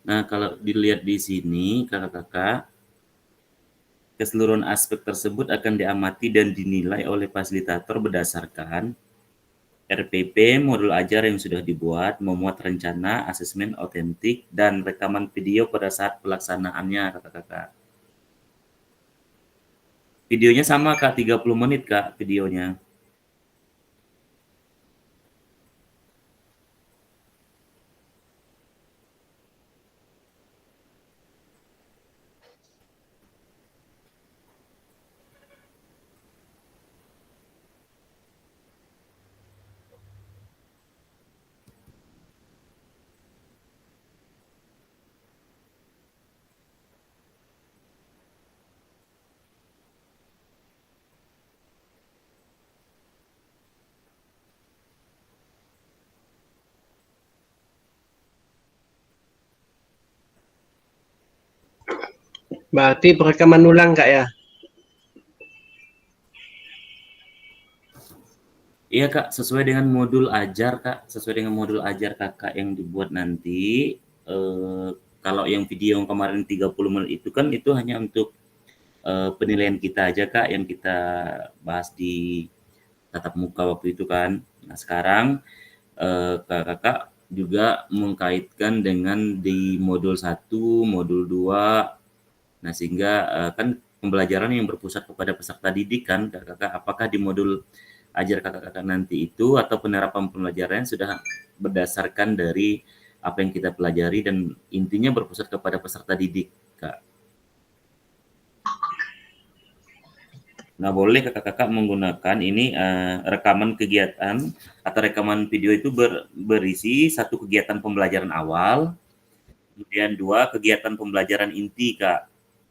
Nah, kalau dilihat di sini, kakak-kakak, keseluruhan aspek tersebut akan diamati dan dinilai oleh fasilitator berdasarkan RPP, modul ajar yang sudah dibuat, memuat rencana, asesmen otentik, dan rekaman video pada saat pelaksanaannya, kakak-kakak. Videonya sama, Kak, 30 menit, Kak, videonya. Berarti perekaman ulang, Kak, ya? Iya, Kak, sesuai dengan modul ajar, Kak. Sesuai dengan modul ajar Kakak yang dibuat nanti. Kalau yang video yang kemarin 30 menit itu kan itu hanya untuk penilaian kita aja, Kak, yang kita bahas di tatap muka waktu itu kan. Nah, sekarang Kakak juga mengkaitkan dengan di modul 1, modul 2. Nah, sehingga kan pembelajaran yang berpusat kepada peserta didik kan, Kakak, apakah di modul ajar kakak-kakak nanti itu atau penerapan pembelajaran sudah berdasarkan dari apa yang kita pelajari dan intinya berpusat kepada peserta didik, Kak. Nah, boleh kakak-kakak menggunakan ini rekaman kegiatan atau rekaman video itu berisi 1 kegiatan pembelajaran awal, kemudian 2 kegiatan pembelajaran inti, Kak,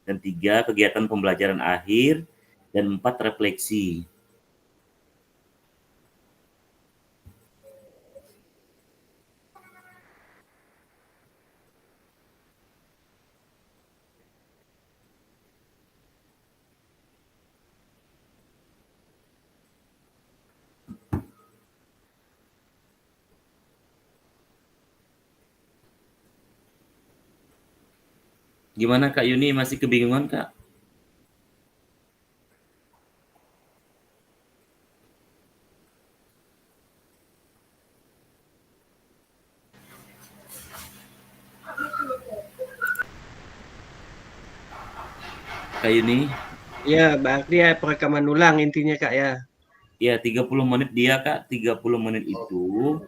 dan 3 kegiatan pembelajaran akhir, dan 4 refleksi. Gimana Kak Yuni, masih kebingungan Kak? Kak Yuni? Ya, berarti ya perekaman ulang intinya, Kak, ya? Ya, 30 menit dia Kak, 30 menit itu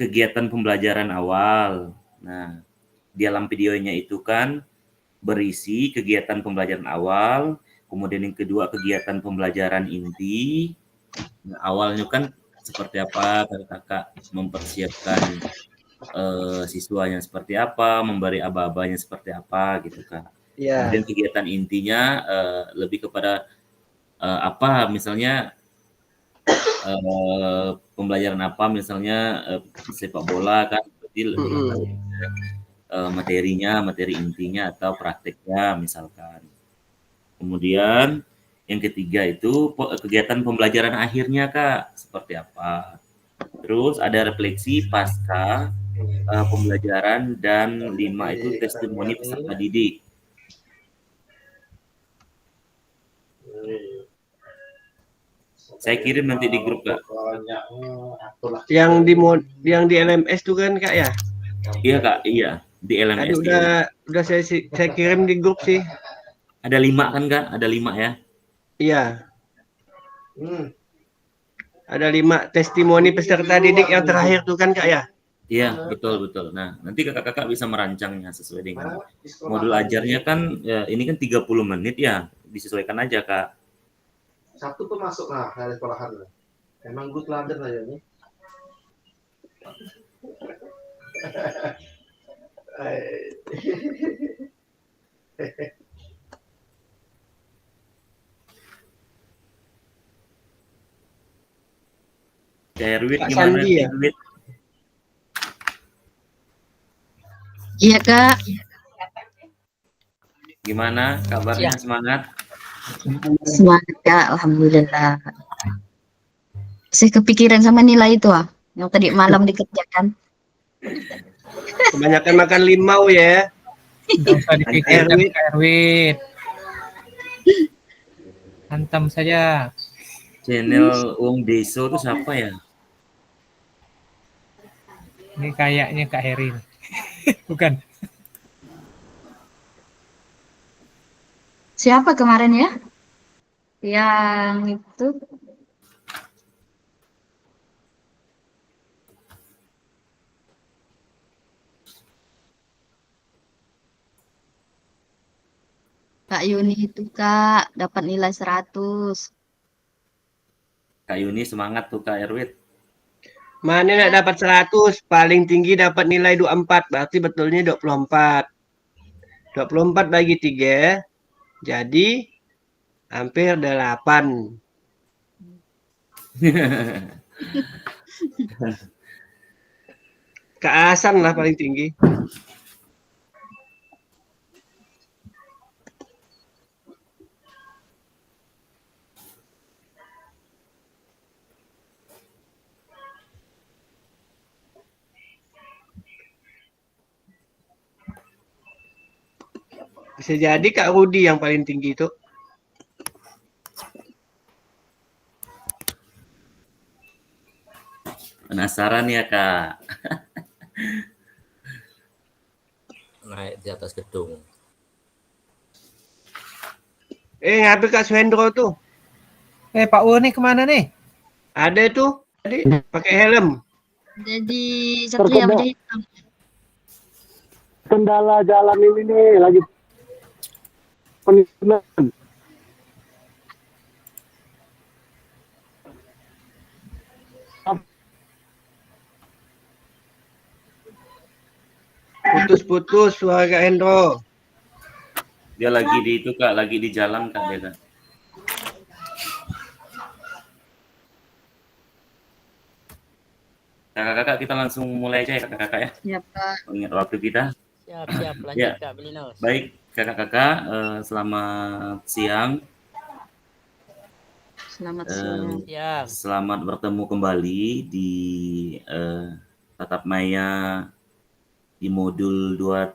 kegiatan pembelajaran awal. Nah, di dalam videonya itu kan berisi kegiatan pembelajaran awal, kemudian yang kedua kegiatan pembelajaran inti. Nah, awalnya kan seperti apa kakak mempersiapkan siswanya seperti apa, memberi aba-abanya seperti apa gitu Kak. Ya. Kemudian kegiatan intinya lebih kepada apa misalnya pembelajaran apa misalnya sepak bola kan berarti lebih kepada materinya, materi intinya atau prakteknya misalkan. Kemudian yang ketiga itu kegiatan pembelajaran akhirnya Kak, seperti apa. Terus ada refleksi pasca pembelajaran dan 5 itu testimoni peserta didik. Saya kirim nanti di grup Kak. Yang di LMS tuh kan, Kak, ya? Iya Kak, iya di LMS. Aduh, udah saya kirim di grup sih. Ada 5 kan Kak? Ada 5 ya? Iya. Ada 5 testimoni peserta didik yang terakhir tuh kan, Kak, ya? Iya, betul betul. Nah, nanti kakak-kakak bisa merancangnya sesuai dengan modul ajarnya kan ya, ini kan 30 menit ya, disesuaikan aja Kak. Sabtu tuh masuk lah hari sekolahan. Emang gue teladan aja nih. Cerwit Kak gimana Sandi ya? Cerwit? Iya Kak. Gimana kabarnya? Semangat? Semangat Kak, alhamdulillah. Saya kepikiran sama nilai itu yang tadi malam dikerjakan. Kebanyakan makan limau ya. Nggak usah dipikirkan Erwin. Kak Erwin. Hantam saja. Channel Wong Deso itu siapa ya? Ini kayaknya Kak Heri. Bukan. Siapa kemarin ya? Yang itu Kak Yuni itu Kak dapat nilai 100. Kak Yuni semangat tuh Kak Erwin. Mana nak dapat 100, paling tinggi dapat nilai 24, berarti betulnya 24. 24 bagi 3, jadi hampir 8. Kak Hasan lah paling tinggi. Bisa jadi Kak Rudi yang paling tinggi itu. Penasaran ya Kak? Naik di atas gedung. Ngapain Kak Suhendro tuh? Pak U nih kemana nih? Ada tuh, tadi pakai helm. Jadi Satria Baja Hitam. Kendala jalan ini nih lagi penurunan. Putus-putus suara Kak Hendro. Dia lagi di itu Kak, lagi di jalan Kak dia Kak. Kakak-kakak kita langsung mulai aja ya kakak-kakak ya. Ya Pak. Ingat waktu kita. Siap, lanjut Ya. Kak Belinos. Baik kakak-kakak, selamat siang. Selamat siang. Siap. Selamat bertemu kembali di Tatap Maya di modul 2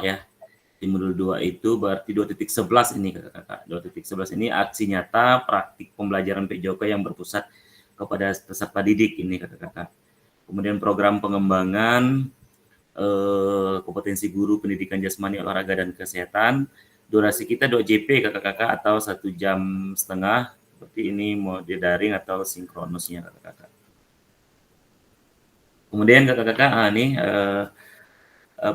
ya. Di modul 2 itu berarti 2.11 ini kakak-kakak. 2.11 ini aksi nyata praktik pembelajaran PJOK yang berpusat kepada peserta didik ini kakak-kakak. Kemudian program pengembangan kompetensi guru pendidikan jasmani, olahraga dan kesehatan. Durasi kita 2 JP kakak-kakak atau 1 jam setengah. Seperti ini mode daring atau sinkronusnya kakak-kakak. Kemudian kakak-kakak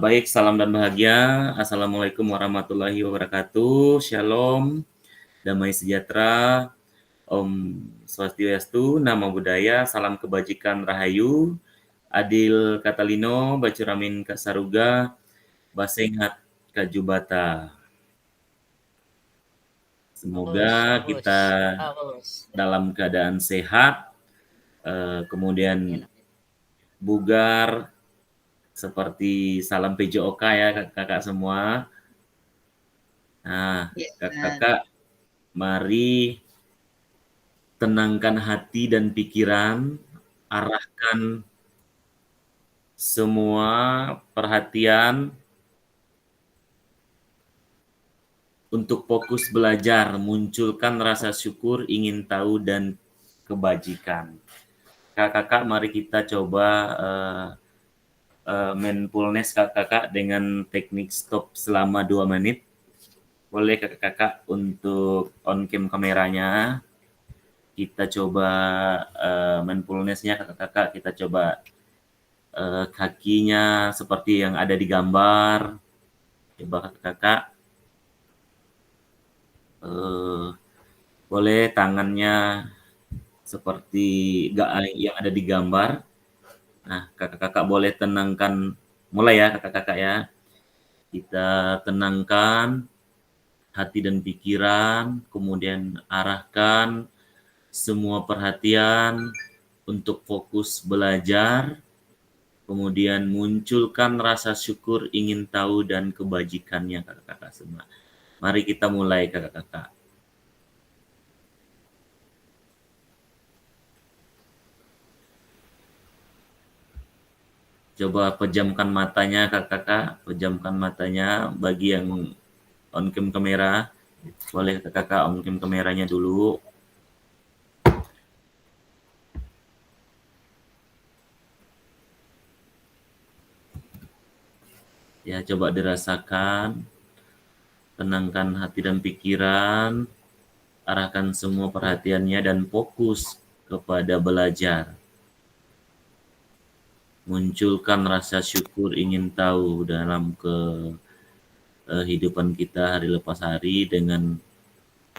baik, salam dan bahagia. Assalamualaikum warahmatullahi wabarakatuh. Shalom, damai sejahtera, Om Swastiastu, Namo Buddhaya, salam kebajikan Rahayu, Adil Katalino, Bacuramin Kak Saruga, Basenghat Kajubata. Semoga kita dalam keadaan sehat, kemudian bugar, seperti salam PJOK ya kakak-kakak semua. Nah, kakak-kakak mari tenangkan hati dan pikiran, arahkan semua perhatian untuk fokus belajar, munculkan rasa syukur, ingin tahu dan kebajikan. Kakak-kakak mari kita coba mindfulness kakak-kakak dengan teknik stop selama 2 menit. Boleh kakak-kakak untuk on cam kameranya. Kita coba mindfulness-nya kakak-kakak, kita coba kakinya seperti yang ada di gambar. Coba kakak-kakak boleh tangannya seperti yang ada di gambar. Nah, kakak-kakak boleh tenangkan, mulai ya kakak-kakak ya. Kita tenangkan hati dan pikiran, kemudian arahkan semua perhatian untuk fokus belajar, kemudian munculkan rasa syukur, ingin tahu dan kebajikannya kakak-kakak semua. Mari kita mulai kakak-kakak. Coba pejamkan matanya kakak-kakak, pejamkan matanya bagi yang on cam kamera. Boleh kakak-kakak on cam kameranya dulu. Ya, coba dirasakan. Tenangkan hati dan pikiran. Arahkan semua perhatiannya dan fokus kepada belajar. Munculkan rasa syukur ingin tahu dalam kehidupan kita hari lepas hari dengan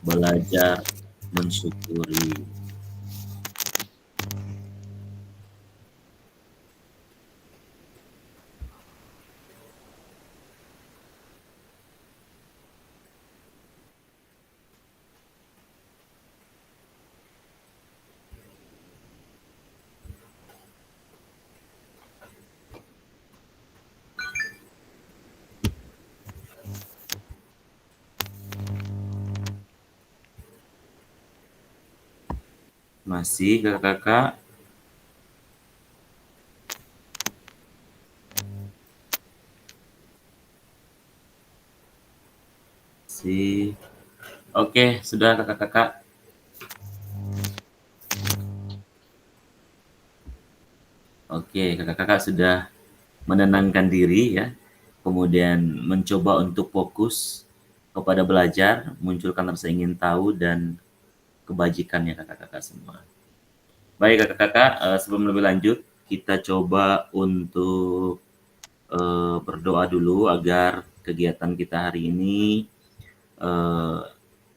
belajar mensyukuri. Masih kakak-kakak? Oke, sudah kakak-kakak. Oke, kakak-kakak sudah menenangkan diri ya. Kemudian mencoba untuk fokus kepada belajar, munculkan rasa ingin tahu dan kebajikannya kakak-kakak semua. Baik kakak-kakak, sebelum lebih lanjut, kita coba untuk berdoa dulu agar kegiatan kita hari ini,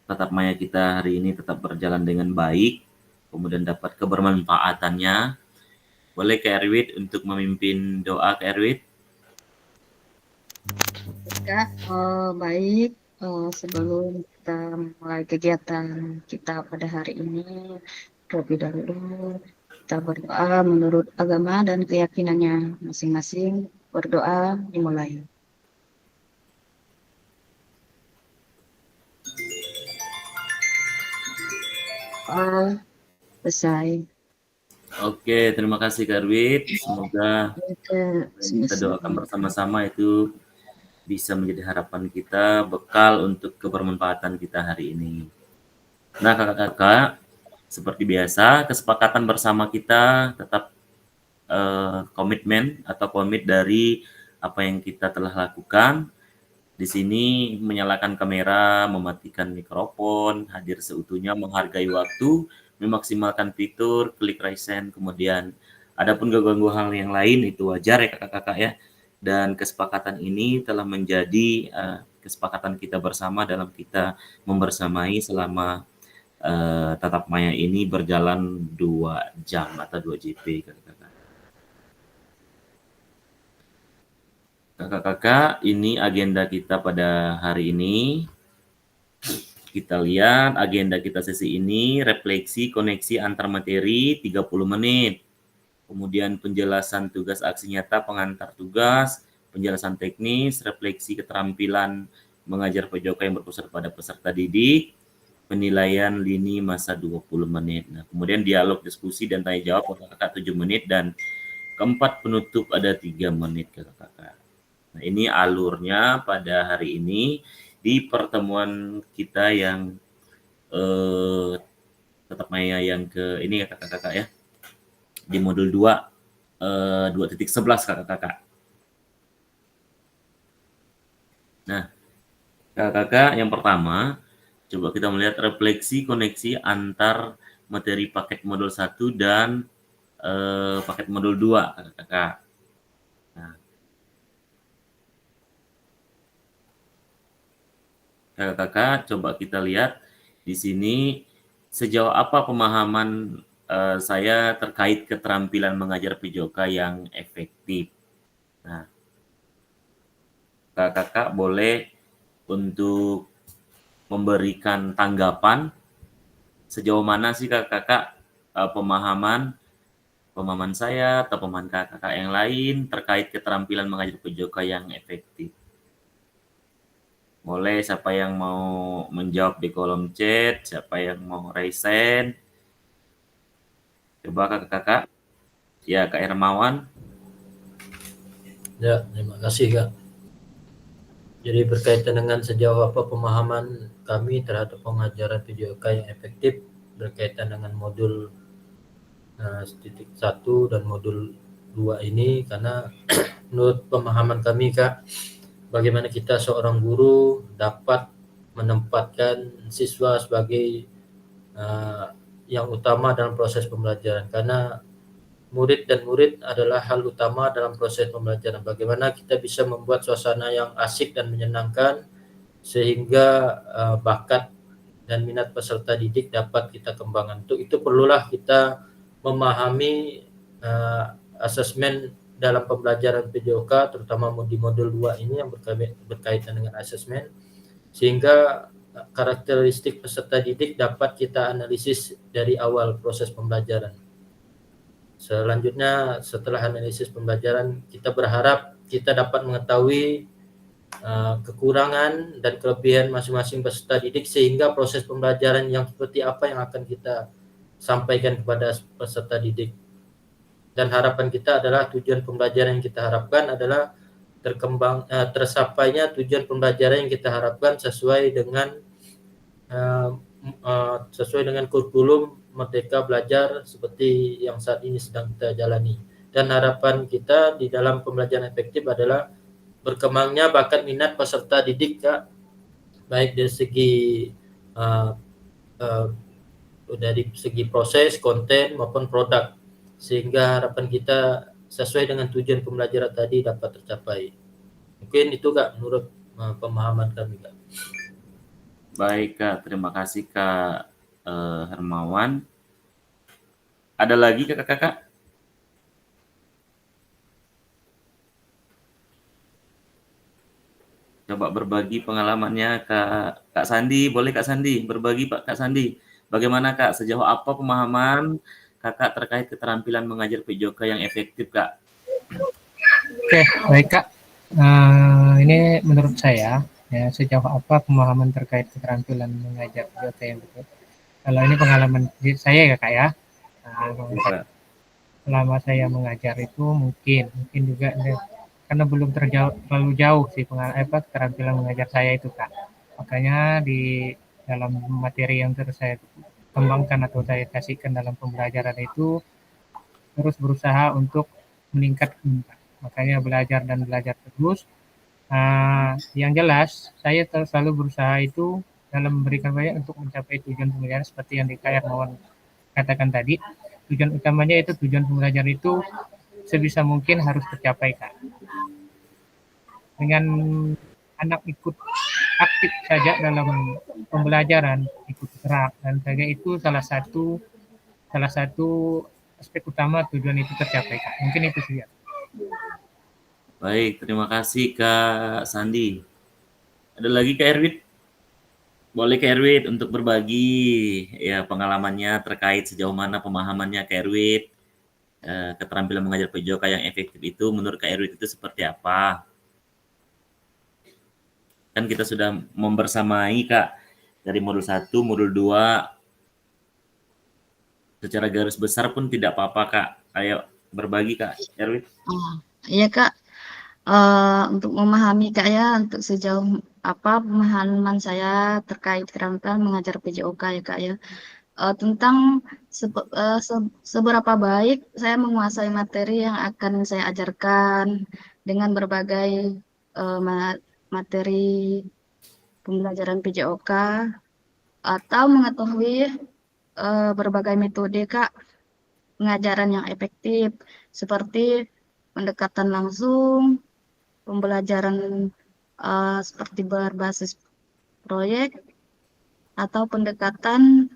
tatap maya kita hari ini tetap berjalan dengan baik, kemudian dapat kebermanfaatannya. Boleh Kak Erwit untuk memimpin doa Kak Erwit? Kak, baik. Sebelum kita mulai kegiatan kita pada hari ini, terlebih dahulu kita berdoa menurut agama dan keyakinannya masing-masing. Berdoa dimulai. Selesai. Oke, terima kasih Kak Erwit. Semoga kita doakan bersama-sama itu bisa menjadi harapan kita, bekal untuk kebermanfaatan kita hari ini. Nah kakak-kakak, seperti biasa, kesepakatan bersama kita tetap komitmen atau komit dari apa yang kita telah lakukan. Di sini menyalakan kamera, mematikan mikrofon, hadir seutuhnya, menghargai waktu, memaksimalkan fitur, klik raise hand, kemudian adapun ganggu hal yang lain itu wajar ya kakak-kakak ya. Dan kesepakatan ini telah menjadi kesepakatan kita bersama dalam kita membersamai selama tatap maya ini berjalan 2 jam atau 2 JP kakak-kakak. Kakak-kakak, ini agenda kita pada hari ini. Kita lihat agenda kita sesi ini, refleksi koneksi antar materi 30 menit. Kemudian penjelasan tugas aksi nyata pengantar tugas, penjelasan teknis, refleksi keterampilan mengajar PJOK yang berpusat pada peserta didik, penilaian lini masa 20 menit. Nah, kemudian dialog diskusi dan tanya jawab kakak-kakak 7 menit dan keempat penutup ada 3 menit kakak-kakak. Nah, ini alurnya pada hari ini di pertemuan kita yang tatap maya yang ke ini ya kakak-kakak ya. Di modul 2 2.11 kakak-kakak. Nah, kakak-kakak yang pertama, coba kita melihat refleksi koneksi antar materi paket modul 1 dan paket modul 2 kakak-kakak. Nah, kakak-kakak coba kita lihat di sini sejauh apa pemahaman saya terkait keterampilan mengajar PJOK yang efektif. Nah, kakak-kakak boleh untuk memberikan tanggapan sejauh mana sih kakak-kakak pemahaman saya atau pemahaman kakak-kakak yang lain terkait keterampilan mengajar PJOK yang efektif. Boleh siapa yang mau menjawab di kolom chat, siapa yang mau raise hand. Coba kakak-kakak. Ya, Kak Hermawan. Ya, terima kasih Kak. Jadi berkaitan dengan sejauh apa pemahaman kami terhadap pengajaran PJOK yang efektif berkaitan dengan modul 1 dan modul 2 ini, karena menurut pemahaman kami Kak, bagaimana kita seorang guru dapat menempatkan siswa sebagai yang utama dalam proses pembelajaran, karena murid dan murid adalah hal utama dalam proses pembelajaran. Bagaimana kita bisa membuat suasana yang asik dan menyenangkan sehingga bakat dan minat peserta didik dapat kita kembangkan. Untuk itu perlulah kita memahami asesmen dalam pembelajaran PJOK, terutama di modul 2 ini yang berkaitan dengan asesmen, sehingga karakteristik peserta didik dapat kita analisis dari awal proses pembelajaran. Selanjutnya, setelah analisis pembelajaran, kita berharap kita dapat mengetahui kekurangan dan kelebihan masing-masing peserta didik, sehingga proses pembelajaran yang seperti apa yang akan kita sampaikan kepada peserta didik. Dan harapan kita adalah tujuan pembelajaran yang kita harapkan adalah tersapainya tujuan pembelajaran yang kita harapkan sesuai dengan kurikulum Merdeka Belajar seperti yang saat ini sedang kita jalani. Dan harapan kita di dalam pembelajaran efektif adalah berkembangnya bakat minat peserta didik Kak, baik dari segi proses, konten maupun produk, sehingga harapan kita sesuai dengan tujuan pembelajaran tadi dapat tercapai. Mungkin itu Kak menurut pemahaman kami Kak. Baik Kak, terima kasih Kak Hermawan. Ada lagi kakak-kakak? Coba berbagi pengalamannya Kak Sandi. Boleh Kak Sandi berbagi Kak Sandi. Bagaimana Kak, sejauh apa pemahaman Kakak terkait keterampilan mengajar PJOK yang efektif Kak? Oke, baik Kak. Ini menurut saya, ya, sejauh apa pemahaman terkait keterampilan mengajar PJOK yang betul. Kalau ini pengalaman saya ya Kak ya. Selama saya mengajar itu mungkin juga karena belum terlalu jauh sih keterampilan mengajar saya itu Kak. Makanya di dalam materi yang terus saya kembangkan atau saya kasihkan dalam pembelajaran itu terus berusaha untuk meningkatkan. Makanya belajar dan belajar terus. Yang jelas saya selalu berusaha itu dalam memberikan banyak untuk mencapai tujuan pembelajaran seperti yang Kak Hermawan katakan tadi. Tujuan utamanya itu tujuan pembelajaran itu sebisa mungkin harus tercapai Kak. Dengan anak ikut aktif saja dalam pembelajaran, ikut gerak dan sebagainya, itu salah satu aspek utama tujuan itu tercapai Kak. Mungkin itu saja. Baik, terima kasih Kak Sandi. Ada lagi Kak Erwin? Boleh Kak Erwin untuk berbagi ya pengalamannya terkait sejauh mana pemahamannya Kak Erwin, keterampilan mengajar PJOK yang efektif itu menurut Kak Erwin itu seperti apa? Kan kita sudah membersamai Kak dari modul 1, modul 2. Secara garis besar pun tidak apa-apa Kak. Ayo berbagi Kak Erwin. Iya Kak. Untuk memahami Kak ya, untuk sejauh apa pemahaman saya terkait keterampilan mengajar PJOK ya Kak ya. Tentang seberapa baik saya menguasai materi yang akan saya ajarkan dengan berbagai materi pembelajaran PJOK atau mengetahui berbagai metode Kak pengajaran yang efektif seperti pendekatan langsung, pembelajaran seperti berbasis proyek atau pendekatan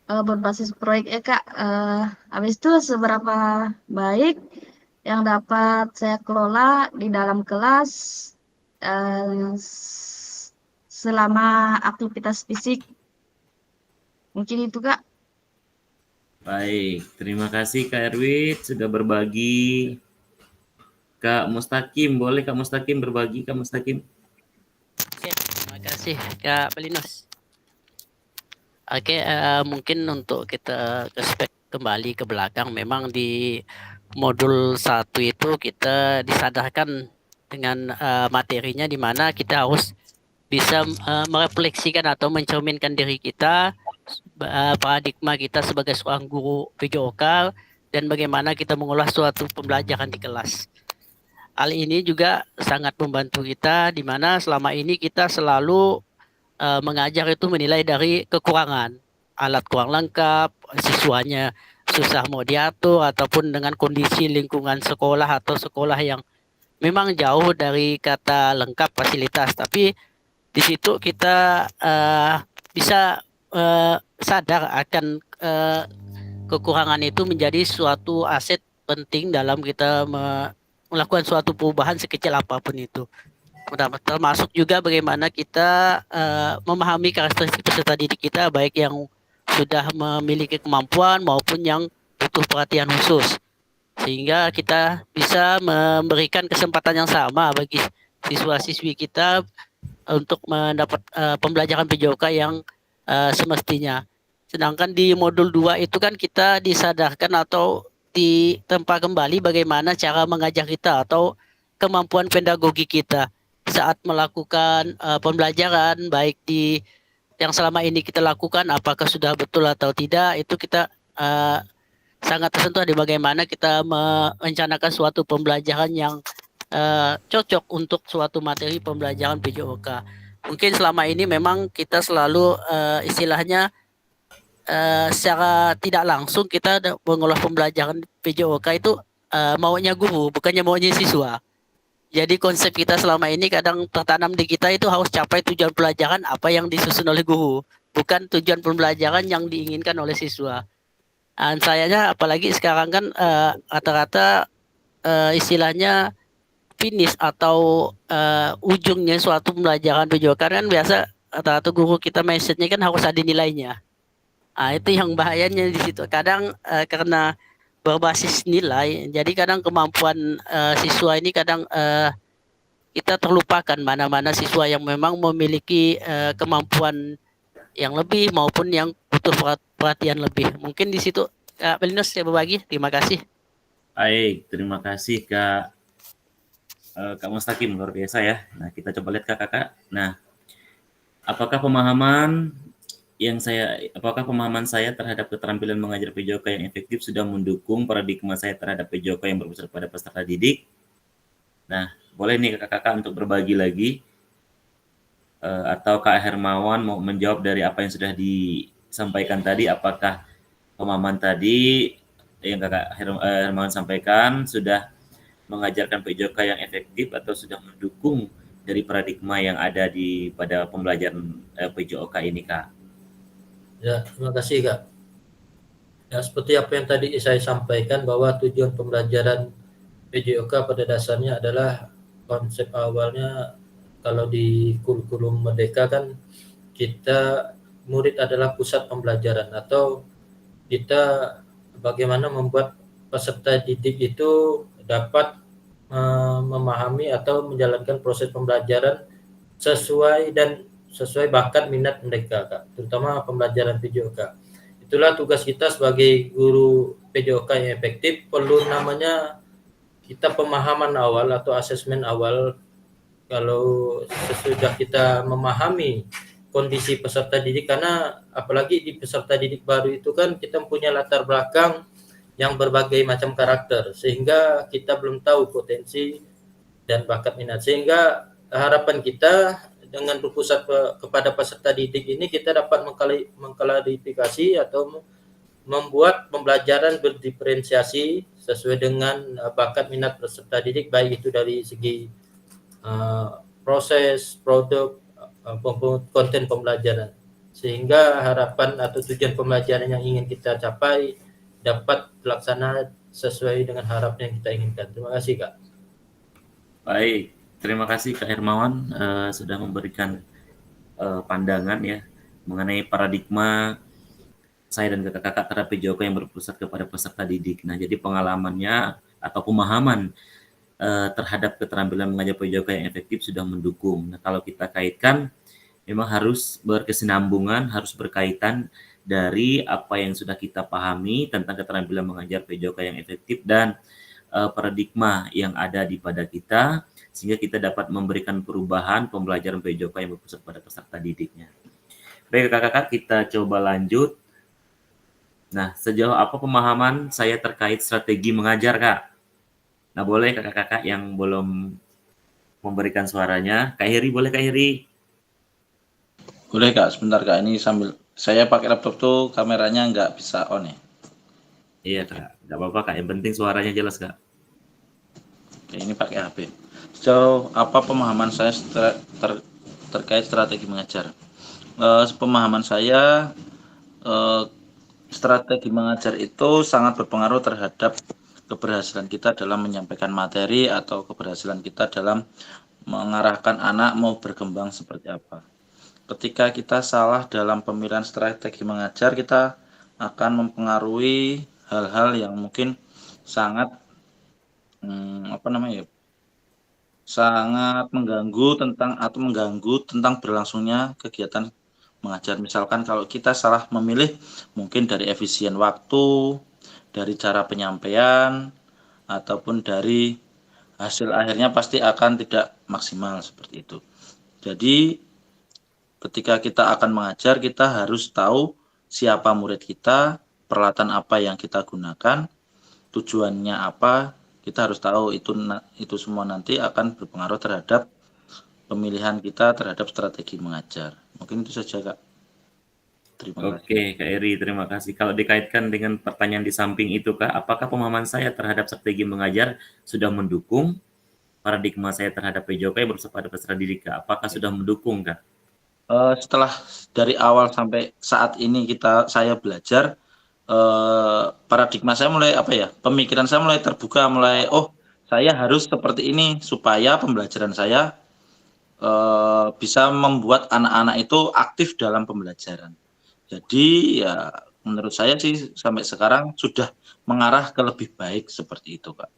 berbasis proyek Kak. Habis itu seberapa baik yang dapat saya kelola di dalam kelas selama aktivitas fisik. Mungkin itu Kak. Baik, terima kasih Kak Erwin sudah berbagi. Kak Mustaqim, boleh Kak Mustaqim berbagi Kak Mustaqim? Oke, terima kasih Kak Belinos. Oke, mungkin untuk kita ke kembali ke belakang, memang di modul 1 itu kita disadarkan dengan materinya, di mana kita harus bisa merefleksikan atau mencerminkan diri kita, paradigma kita sebagai seorang guru PJOK, dan bagaimana kita mengolah suatu pembelajaran di kelas. Hal ini juga sangat membantu kita, di mana selama ini kita selalu mengajar itu menilai dari kekurangan, alat kurang lengkap, siswanya susah mau diatur, ataupun dengan kondisi lingkungan sekolah atau sekolah yang memang jauh dari kata lengkap fasilitas. Tapi di situ kita bisa sadar akan kekurangan itu menjadi suatu aset penting dalam kita melakukan suatu perubahan sekecil apapun itu. Termasuk juga bagaimana kita memahami karakteristik peserta didik kita, baik yang sudah memiliki kemampuan maupun yang butuh perhatian khusus, sehingga kita bisa memberikan kesempatan yang sama bagi siswa-siswi kita untuk mendapat pembelajaran PJOK yang semestinya. Sedangkan di modul 2 itu kan kita disadarkan atau ditempa kembali bagaimana cara mengajar kita atau kemampuan pedagogi kita saat melakukan pembelajaran, baik di yang selama ini kita lakukan apakah sudah betul atau tidak. Itu kita sangat tersentuh di bagaimana kita merencanakan suatu pembelajaran yang cocok untuk suatu materi pembelajaran PJOK. Mungkin selama ini memang kita selalu istilahnya secara tidak langsung kita mengolah pembelajaran PJOK itu maunya guru, bukannya maunya siswa. Jadi konsep kita selama ini kadang tertanam di kita itu harus capai tujuan pelajaran apa yang disusun oleh guru, bukan tujuan pembelajaran yang diinginkan oleh siswa. Dan sayangnya apalagi sekarang kan rata-rata istilahnya finish atau ujungnya suatu pembelajaran PJOK kan biasa rata-rata guru kita mindsetnya kan harus ada nilainya. Itu yang bahayanya di situ. Kadang karena berbasis nilai, jadi kadang kemampuan siswa ini kadang kita terlupakan mana-mana siswa yang memang memiliki kemampuan yang lebih maupun yang butuh perhatian lebih. Mungkin di situ Kak Belinus saya berbagi. Terima kasih. Baik, terima kasih Kak Mustaqim, luar biasa ya. Nah, kita coba lihat Kakak. Nah, apakah pemahaman saya terhadap keterampilan mengajar PJOK yang efektif sudah mendukung paradigma saya terhadap PJOK yang berpusat pada peserta didik? Nah, boleh nih kakak-kakak untuk berbagi lagi, atau Kak Hermawan mau menjawab dari apa yang sudah disampaikan tadi, apakah pemahaman tadi yang Kakak Hermawan sampaikan sudah mengajarkan PJOK yang efektif atau sudah mendukung dari paradigma yang ada pada pembelajaran PJOK ini, Kak? Ya, terima kasih Kak. Ya, seperti apa yang tadi saya sampaikan bahwa tujuan pembelajaran PJOK pada dasarnya adalah konsep awalnya kalau di kurikulum Merdeka kan kita murid adalah pusat pembelajaran, atau kita bagaimana membuat peserta didik itu dapat memahami atau menjalankan proses pembelajaran sesuai bakat minat mereka, Kak, terutama pembelajaran PJOK. Itulah tugas kita sebagai guru PJOK yang efektif, perlu namanya kita pemahaman awal atau asesmen awal. Kalau sesudah kita memahami kondisi peserta didik, karena apalagi di peserta didik baru itu kan kita punya latar belakang yang berbagai macam karakter, sehingga kita belum tahu potensi dan bakat minat, sehingga harapan kita dengan berpusat kepada peserta didik ini kita dapat mengklarifikasi atau membuat pembelajaran berdiferensiasi sesuai dengan bakat minat peserta didik, baik itu dari segi proses, produk, konten pembelajaran, sehingga harapan atau tujuan pembelajaran yang ingin kita capai dapat terlaksana sesuai dengan harapan yang kita inginkan. Terima kasih, Kak. Baik, terima kasih Kak Hermawan sudah memberikan pandangan ya mengenai paradigma saya dan kakak-kakak terhadap PJOK yang berpusat kepada peserta didik. Nah, jadi pengalamannya atau pemahaman terhadap keterampilan mengajar PJOK yang efektif sudah mendukung. Nah, kalau kita kaitkan, memang harus berkesinambungan, harus berkaitan dari apa yang sudah kita pahami tentang keterampilan mengajar PJOK yang efektif dan paradigma yang ada di pada kita, sehingga kita dapat memberikan perubahan pembelajaran PJOK yang berpusat pada peserta didiknya. Baik kakak-kakak, kita coba lanjut. Nah, sejauh apa pemahaman saya terkait strategi mengajar, Kak? Nah, boleh kakak-kakak yang belum memberikan suaranya. Kak Heri, boleh Kak Heri? Boleh Kak, sebentar Kak, ini sambil saya pakai laptop tuh kameranya nggak bisa on ya. Iya Kak, nggak apa-apa Kak, yang penting suaranya jelas Kak. Oke, ini pakai HP. Sejauh apa pemahaman saya terkait strategi mengajar? Pemahaman saya, strategi mengajar itu sangat berpengaruh terhadap keberhasilan kita dalam menyampaikan materi atau keberhasilan kita dalam mengarahkan anak mau berkembang seperti apa. Ketika kita salah dalam pemilihan strategi mengajar, kita akan mempengaruhi hal-hal yang mungkin sangat sangat mengganggu tentang berlangsungnya kegiatan mengajar. Misalkan kalau kita salah memilih, mungkin dari efisien waktu, dari cara penyampaian, ataupun dari hasil akhirnya pasti akan tidak maksimal seperti itu. Jadi ketika kita akan mengajar, kita harus tahu siapa murid kita, peralatan apa yang kita gunakan, tujuannya apa. Kita harus tahu itu semua nanti akan berpengaruh terhadap pemilihan kita terhadap strategi mengajar. Mungkin itu saja Kak. Terima kasih. Oke Kak Eri, terima kasih. Kalau dikaitkan dengan pertanyaan di samping itu Kak, apakah pemahaman saya terhadap strategi mengajar sudah mendukung paradigma saya terhadap PJOK yang berpusat pada peserta didik Kak? Apakah sudah mendukung Kak? Setelah dari awal sampai saat ini saya belajar, paradigma saya mulai pemikiran saya mulai terbuka, saya harus seperti ini supaya pembelajaran saya bisa membuat anak-anak itu aktif dalam pembelajaran. Jadi ya menurut saya sih sampai sekarang sudah mengarah ke lebih baik seperti itu Kak.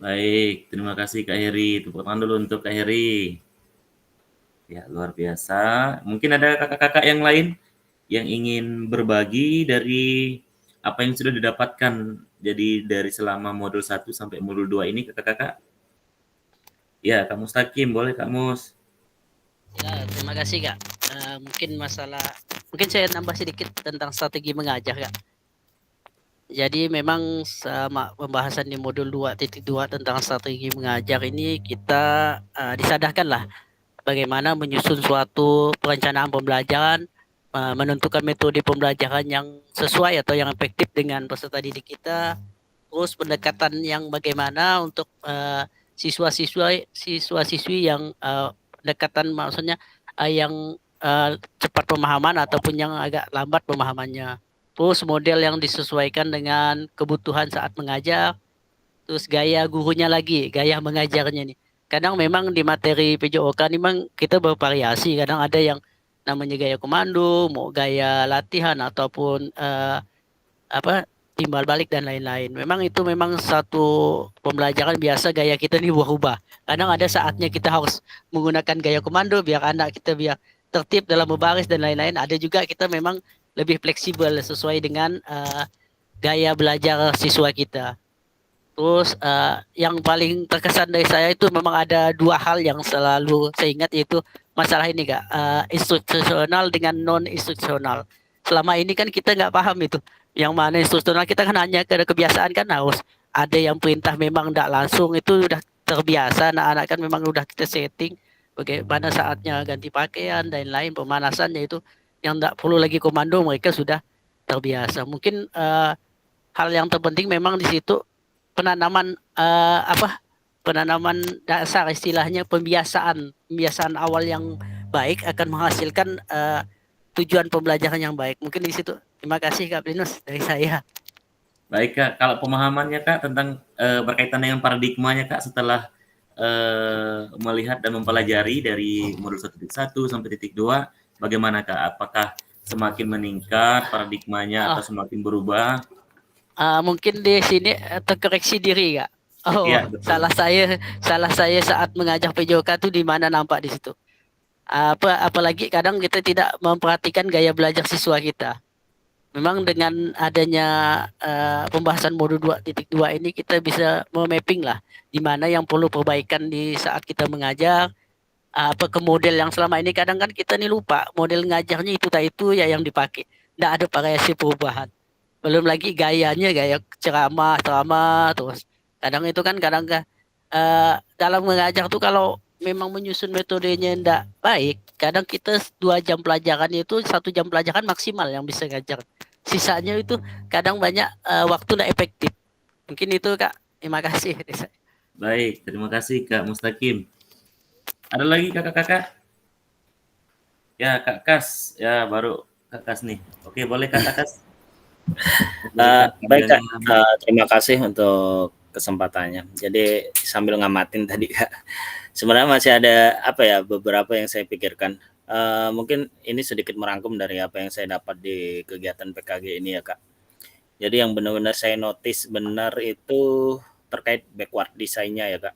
Baik, terima kasih Kak Heri. Tepuk tangan dulu untuk Kak Heri. Ya, luar biasa. Mungkin ada kakak-kakak yang lain yang ingin berbagi dari apa yang sudah didapatkan jadi dari selama modul 1 sampai modul 2 ini kakak-kakak? Ya, Kak Mustaqim, boleh Kak Mus. Ya, terima kasih Kak. Mungkin saya nambah sedikit tentang strategi mengajar Kak. Jadi memang sama pembahasan di modul 2.2 tentang strategi mengajar ini kita disadarkan lah bagaimana menyusun suatu perencanaan pembelajaran, menentukan metode pembelajaran yang sesuai atau yang efektif dengan peserta didik kita, terus pendekatan yang bagaimana untuk siswa-siswi yang pendekatan maksudnya yang cepat pemahaman ataupun yang agak lambat pemahamannya. Terus model yang disesuaikan dengan kebutuhan saat mengajar, terus gaya gurunya lagi, gaya mengajarnya nih. Kadang memang di materi PJOK memang kita bervariasi, kadang ada yang namanya gaya komando, mau gaya latihan ataupun timbal balik dan lain-lain. Memang itu memang satu pembelajaran biasa gaya kita nih berubah. Kadang ada saatnya kita harus menggunakan gaya komando biar anak kita biar tertib dalam berbaris dan lain-lain. Ada juga kita memang lebih fleksibel sesuai dengan gaya belajar siswa kita. Terus yang paling terkesan dari saya itu memang ada dua hal yang selalu saya ingat, yaitu masalah ini Kak, instruksional dengan non-instruksional. Selama ini kan kita nggak paham itu. Yang mana instruksional kita kan hanya kebiasaan kan harus ada yang perintah memang tidak langsung, itu udah terbiasa. Anak-anak kan memang udah kita setting bagaimana saatnya ganti pakaian dan lain pemanasannya itu yang tidak perlu lagi komando, mereka sudah terbiasa. Mungkin hal yang terpenting memang di situ penanaman dasar, istilahnya pembiasaan awal yang baik akan menghasilkan tujuan pembelajaran yang baik. Mungkin di situ. Terima kasih Kak Plinus dari saya. Baik Kak, kalau pemahamannya Kak tentang berkaitan dengan paradigmanya Kak setelah melihat dan mempelajari dari modul 1.1 sampai 1.2, bagaimana Kak? Apakah semakin meningkat paradigmanya atau semakin berubah? Mungkin di sini terkoreksi diri Kak. Ya, salah saya saat mengajar PJOK itu di mana nampak di situ. Apalagi kadang kita tidak memperhatikan gaya belajar siswa kita. memang dengan adanya pembahasan modul 2.2 ini kita bisa memapping lah di mana yang perlu perbaikan di saat kita mengajar, apa ke model yang selama ini kadang kan kita nih lupa model ngajarnya itu ya yang dipakai, nggak ada variasi perubahan, belum lagi gayanya gaya ceramah terus kadang itu kan dalam mengajar tuh kalau memang menyusun metodenya ndak baik, kadang kita 2 jam pelajaran itu 1 jam pelajaran maksimal yang bisa ngajar, sisanya itu kadang banyak waktu ndak efektif. Mungkin itu Kak, terima kasih. Baik, terima kasih Kak Mustaqim. Ada lagi kakak-kakak? Ya Kak Kas, ya baru Kak Kas nih. Oke, boleh Kak Kas. Baik Kak, terima kasih untuk kesempatannya. Jadi sambil ngamatin tadi Kak, sebenarnya masih ada beberapa yang saya pikirkan. Mungkin ini sedikit merangkum dari apa yang saya dapat di kegiatan PKG ini ya Kak. Jadi yang benar-benar saya notice benar itu terkait backward design-nya ya Kak.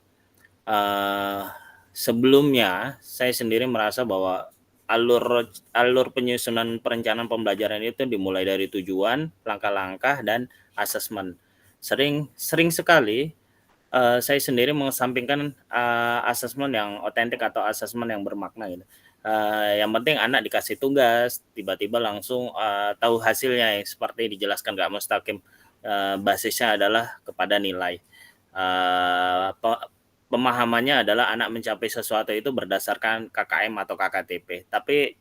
Sebelumnya saya sendiri merasa bahwa alur penyusunan perencanaan pembelajaran itu dimulai dari tujuan, langkah-langkah, dan asesmen. Sering sekali saya sendiri mengesampingkan asesmen yang otentik atau asesmen yang bermakna gitu. Yang penting anak dikasih tugas, tiba-tiba langsung tahu hasilnya seperti dijelaskan Kak Mustaqim. Basisnya adalah kepada nilai. Pemahamannya adalah anak mencapai sesuatu itu berdasarkan KKM atau KKTP. Tapi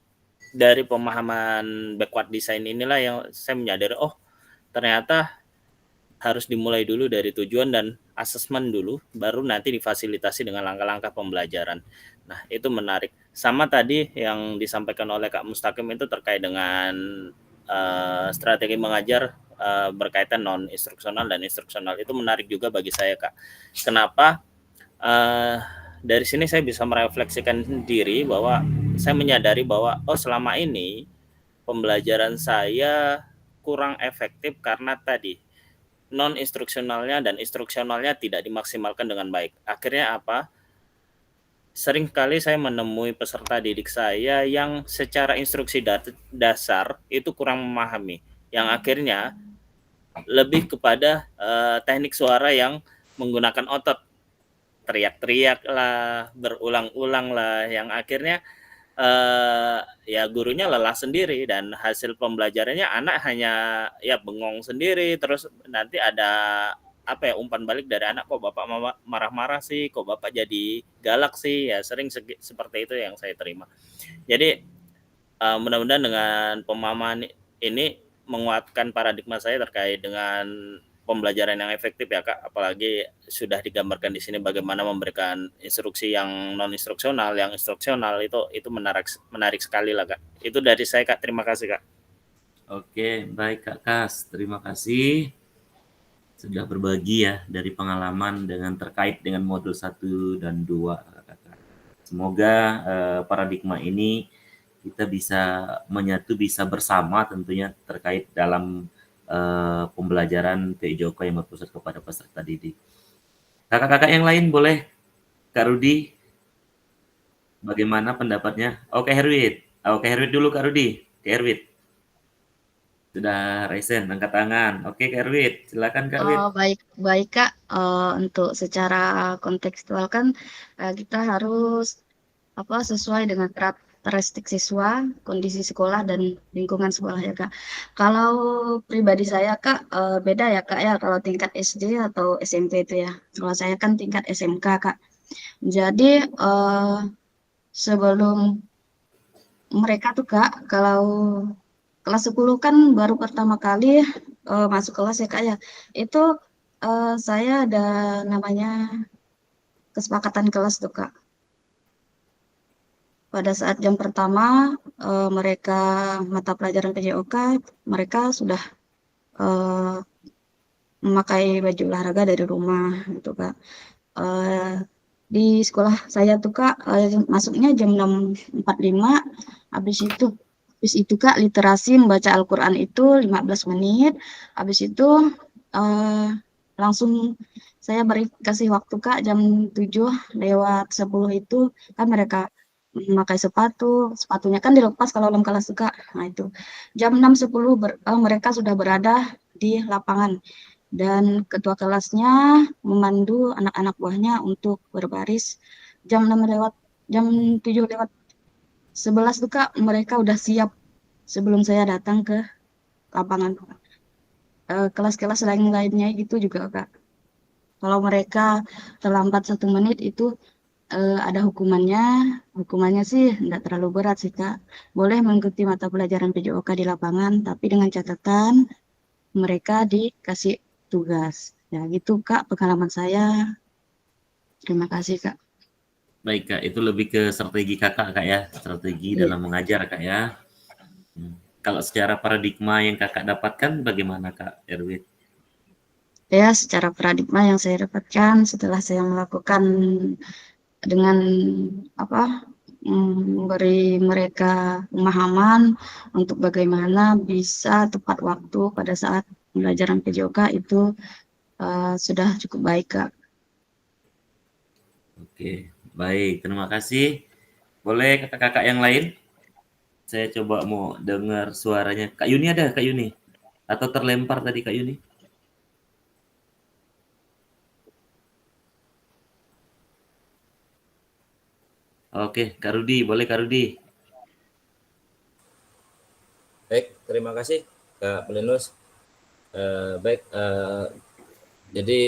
dari pemahaman backward design inilah yang saya menyadari, oh ternyata harus dimulai dulu dari tujuan dan asesmen dulu, baru nanti difasilitasi dengan langkah-langkah pembelajaran. Nah, itu menarik. Sama tadi yang disampaikan oleh Kak Mustaqim itu terkait dengan strategi mengajar berkaitan non-instruksional dan instruksional. Itu menarik juga bagi saya, Kak. Kenapa? Dari sini saya bisa merefleksikan diri bahwa saya menyadari bahwa selama ini pembelajaran saya kurang efektif karena tadi non instruksionalnya dan instruksionalnya tidak dimaksimalkan dengan baik. Akhirnya apa? Sering kali saya menemui peserta didik saya yang secara instruksi dasar itu kurang memahami, yang akhirnya lebih kepada teknik suara yang menggunakan otot, teriak-teriak lah, berulang-ulang lah, yang akhirnya ya gurunya lelah sendiri dan hasil pembelajarannya anak hanya ya bengong sendiri, terus nanti ada umpan balik dari anak, kok bapak marah-marah sih, kok bapak jadi galak sih, ya sering seperti itu yang saya terima. Jadi mudah-mudahan dengan pemahaman ini menguatkan paradigma saya terkait dengan pembelajaran yang efektif ya Kak, apalagi sudah digambarkan di sini bagaimana memberikan instruksi yang non instruksional, yang instruksional itu menarik sekali lah Kak. Itu dari saya Kak, terima kasih Kak. Oke, baik Kak Kas, terima kasih sudah berbagi ya dari pengalaman terkait dengan modul 1 dan 2 Kak. Semoga paradigma ini kita bisa menyatu, bisa bersama tentunya terkait dalam pembelajaran PJOK yang berpusat kepada peserta didik. Kakak-kakak yang lain boleh, Kak Rudi, bagaimana pendapatnya? Oke Herwit dulu Kak Rudi. Herwit sudah raisen, angkat tangan. Oke Kak Herwit, silakan Kak Herwit. Baik Kak, untuk secara kontekstual kan kita harus sesuai dengan karakteristik siswa, kondisi sekolah, dan lingkungan sekolah ya Kak. Kalau pribadi saya Kak, beda ya Kak ya, kalau tingkat SD atau SMP itu ya. Kalau saya kan tingkat SMK Kak. Jadi sebelum mereka tuh Kak, kalau kelas 10 kan baru pertama kali masuk kelas ya Kak ya. Itu saya ada namanya kesepakatan kelas tuh Kak. Pada saat jam pertama mereka mata pelajaran PJOK, mereka sudah memakai baju olahraga dari rumah gitu Kak. Di sekolah saya tuh Kak masuknya jam 6.45, habis itu Kak literasi membaca Al-Quran itu 15 menit, habis itu langsung saya kasih waktu Kak jam 7 lewat 10 itu kan mereka memakai sepatu, sepatunya kan dilepas kalau dalam kelas juga. Nah itu jam 6.10 mereka sudah berada di lapangan dan ketua kelasnya memandu anak-anak buahnya untuk berbaris jam 6 lewat jam 7 lewat 11 tuh Kak, mereka udah siap sebelum saya datang ke lapangan. Kelas-kelas lainnya gitu juga Kak. Kalau mereka terlambat 1 menit itu ada hukumannya sih enggak terlalu berat sih Kak. Boleh mengikuti mata pelajaran PJOK di lapangan, tapi dengan catatan mereka dikasih tugas. Ya gitu Kak pengalaman saya. Terima kasih Kak. Baik Kak, itu lebih ke strategi Kakak Kak ya, strategi Iya. dalam mengajar Kak ya. Kalau secara paradigma yang Kakak dapatkan bagaimana Kak Erwin? Ya, secara paradigma yang saya dapatkan setelah saya melakukan dengan memberi mereka pemahaman untuk bagaimana bisa tepat waktu pada saat pembelajaran PJOK itu sudah cukup baik Kak. Oke, baik, terima kasih. Boleh kakak-kakak yang lain? Saya coba mau dengar suaranya. Kak Yuni ada, Kak Yuni? Atau terlempar tadi Kak Yuni? Oke, Kak Rudi, boleh Kak Rudi? Baik, terima kasih Kak Pelinus. Jadi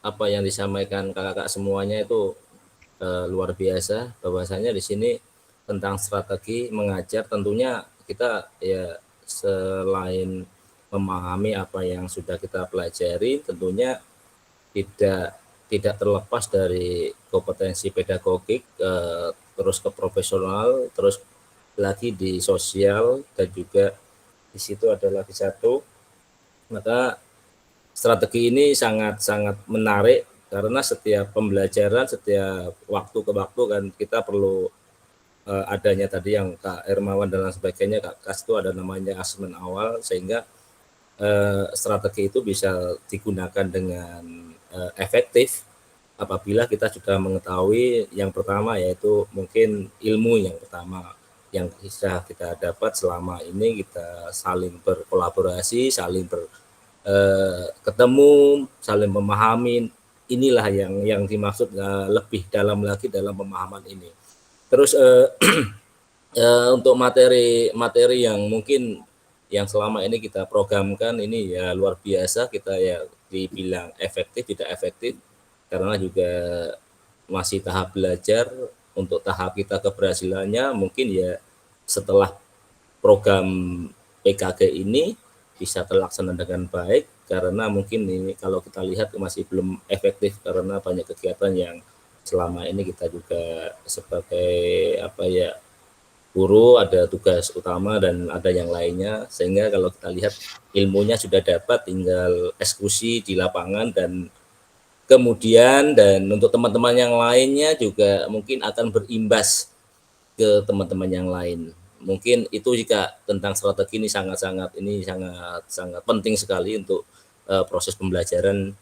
apa yang disampaikan kakak-kakak semuanya itu luar biasa. Bahwasanya di sini tentang strategi mengajar, tentunya kita ya selain memahami apa yang sudah kita pelajari, tentunya tidak terlepas dari kompetensi pedagogik, terus ke profesional, terus lagi di sosial, dan juga di situ ada lagi satu. Maka strategi ini sangat menarik karena setiap pembelajaran, setiap waktu ke waktu kan kita perlu adanya tadi yang Kak Hermawan dan lain sebagainya, Kak Kas itu ada namanya asesmen awal, sehingga strategi itu bisa digunakan dengan efektif apabila kita sudah mengetahui yang pertama, yaitu mungkin ilmu yang pertama yang bisa kita dapat selama ini, kita saling berkolaborasi, saling ketemu, saling memahami. Inilah yang dimaksud lebih dalam lagi dalam pemahaman ini. Terus untuk materi yang mungkin yang selama ini kita programkan ini ya luar biasa, kita ya dibilang efektif tidak efektif karena juga masih tahap belajar. Untuk tahap kita keberhasilannya mungkin ya setelah program PKG ini bisa terlaksana dengan baik, karena mungkin ini kalau kita lihat masih belum efektif karena banyak kegiatan yang selama ini kita juga sebagai guru ada tugas utama dan ada yang lainnya, sehingga kalau kita lihat ilmunya sudah dapat, tinggal eksekusi di lapangan. Dan kemudian dan untuk teman-teman yang lainnya juga mungkin akan berimbas ke teman-teman yang lain. Mungkin itu jika tentang strategi ini sangat penting sekali untuk proses pembelajaran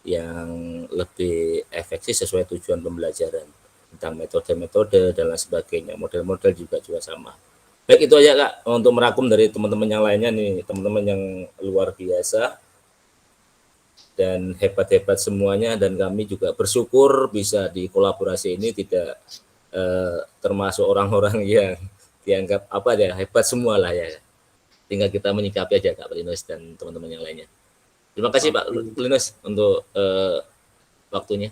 yang lebih efektif sesuai tujuan pembelajaran, tentang metode-metode dan lain sebagainya, model-model juga sama. Baik, itu aja Kak untuk merangkum dari teman-teman yang lainnya nih, teman-teman yang luar biasa dan hebat-hebat semuanya, dan kami juga bersyukur bisa di kolaborasi ini, tidak termasuk orang-orang yang dianggap hebat semua lah ya. Tinggal kita menyikapi aja Kak Linus dan teman-teman yang lainnya. Terima kasih Pak Linus untuk waktunya.